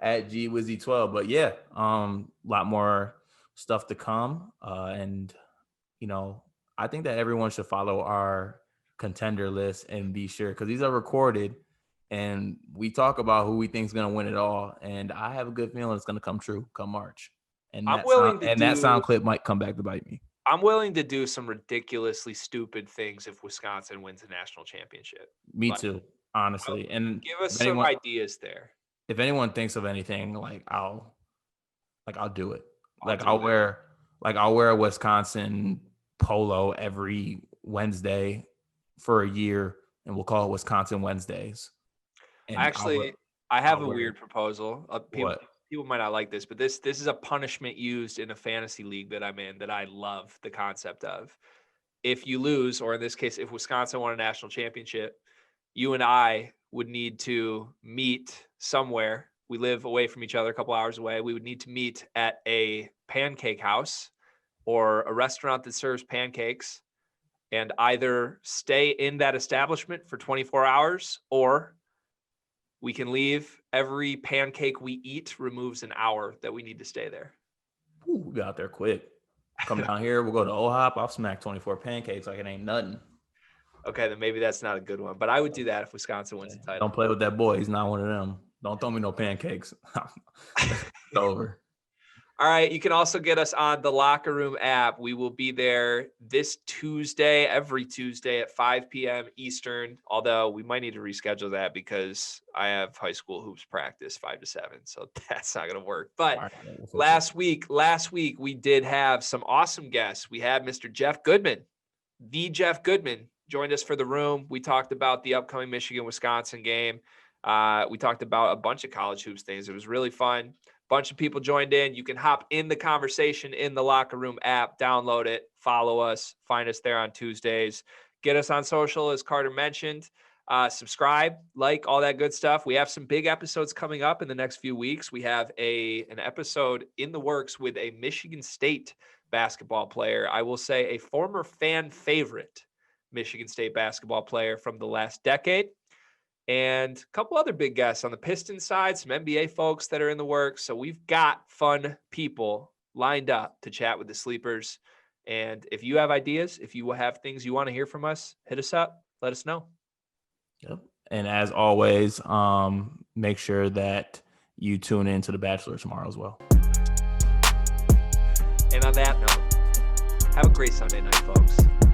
At GWizzy12. But yeah, lot more stuff to come. And I think that everyone should follow our contender list and be sure, because these are recorded and we talk about who we think is going to win it all. And I have a good feeling it's going to come true come March. And that sound clip might come back to bite me. I'm willing to do some ridiculously stupid things if Wisconsin wins the national championship. Me too, honestly. And give us some ideas there. If anyone thinks of anything, I'll do it. I'll wear a Wisconsin polo every Wednesday for a year, and we'll call it Wisconsin Wednesdays. And actually, I have a weird proposal. People might not like this, but this is a punishment used in a fantasy league that I'm in that I love the concept of. If you lose, or in this case, if Wisconsin won a national championship, you and I would need to meet somewhere. We live away from each other, a couple hours away. We would need to meet at a pancake house or a restaurant that serves pancakes, and either stay in that establishment for 24 hours, or we can leave. Every pancake we eat removes an hour that we need to stay there. Ooh, we got there quick. Come down here. We'll go to OHOP. I'll smack 24 pancakes like it ain't nothing. Okay, then maybe that's not a good one. But I would do that if Wisconsin wins the title. Don't play with that boy. He's not one of them. Don't throw me no pancakes. It's over. All right. You can also get us on the Locker Room app. We will be there this Tuesday, every Tuesday at 5 p.m. Eastern, although we might need to reschedule that because I have high school hoops practice 5 to 7. So that's not going to work. But last week, we did have some awesome guests. We had Mr. Jeff Goodman, the Jeff Goodman, joined us for the room. We talked about the upcoming Michigan-Wisconsin game. We talked about a bunch of college hoops things. It was really fun. Bunch of people joined in. You can hop in the conversation in the Locker Room app, download it, follow us, find us there on Tuesdays. Get us on social, as Carter mentioned. Subscribe, like, all that good stuff. We have some big episodes coming up in the next few weeks. We have an episode in the works with a Michigan State basketball player. I will say a former fan favorite Michigan State basketball player from the last decade. And a couple other big guests on the Pistons side, some NBA folks that are in the works. So we've got fun people lined up to chat with the Sleepers. And if you have ideas, if you have things you want to hear from us, hit us up. Let us know. Yep. And as always, make sure that you tune in to The Bachelor tomorrow as well. And on that note, Have a great Sunday night, folks.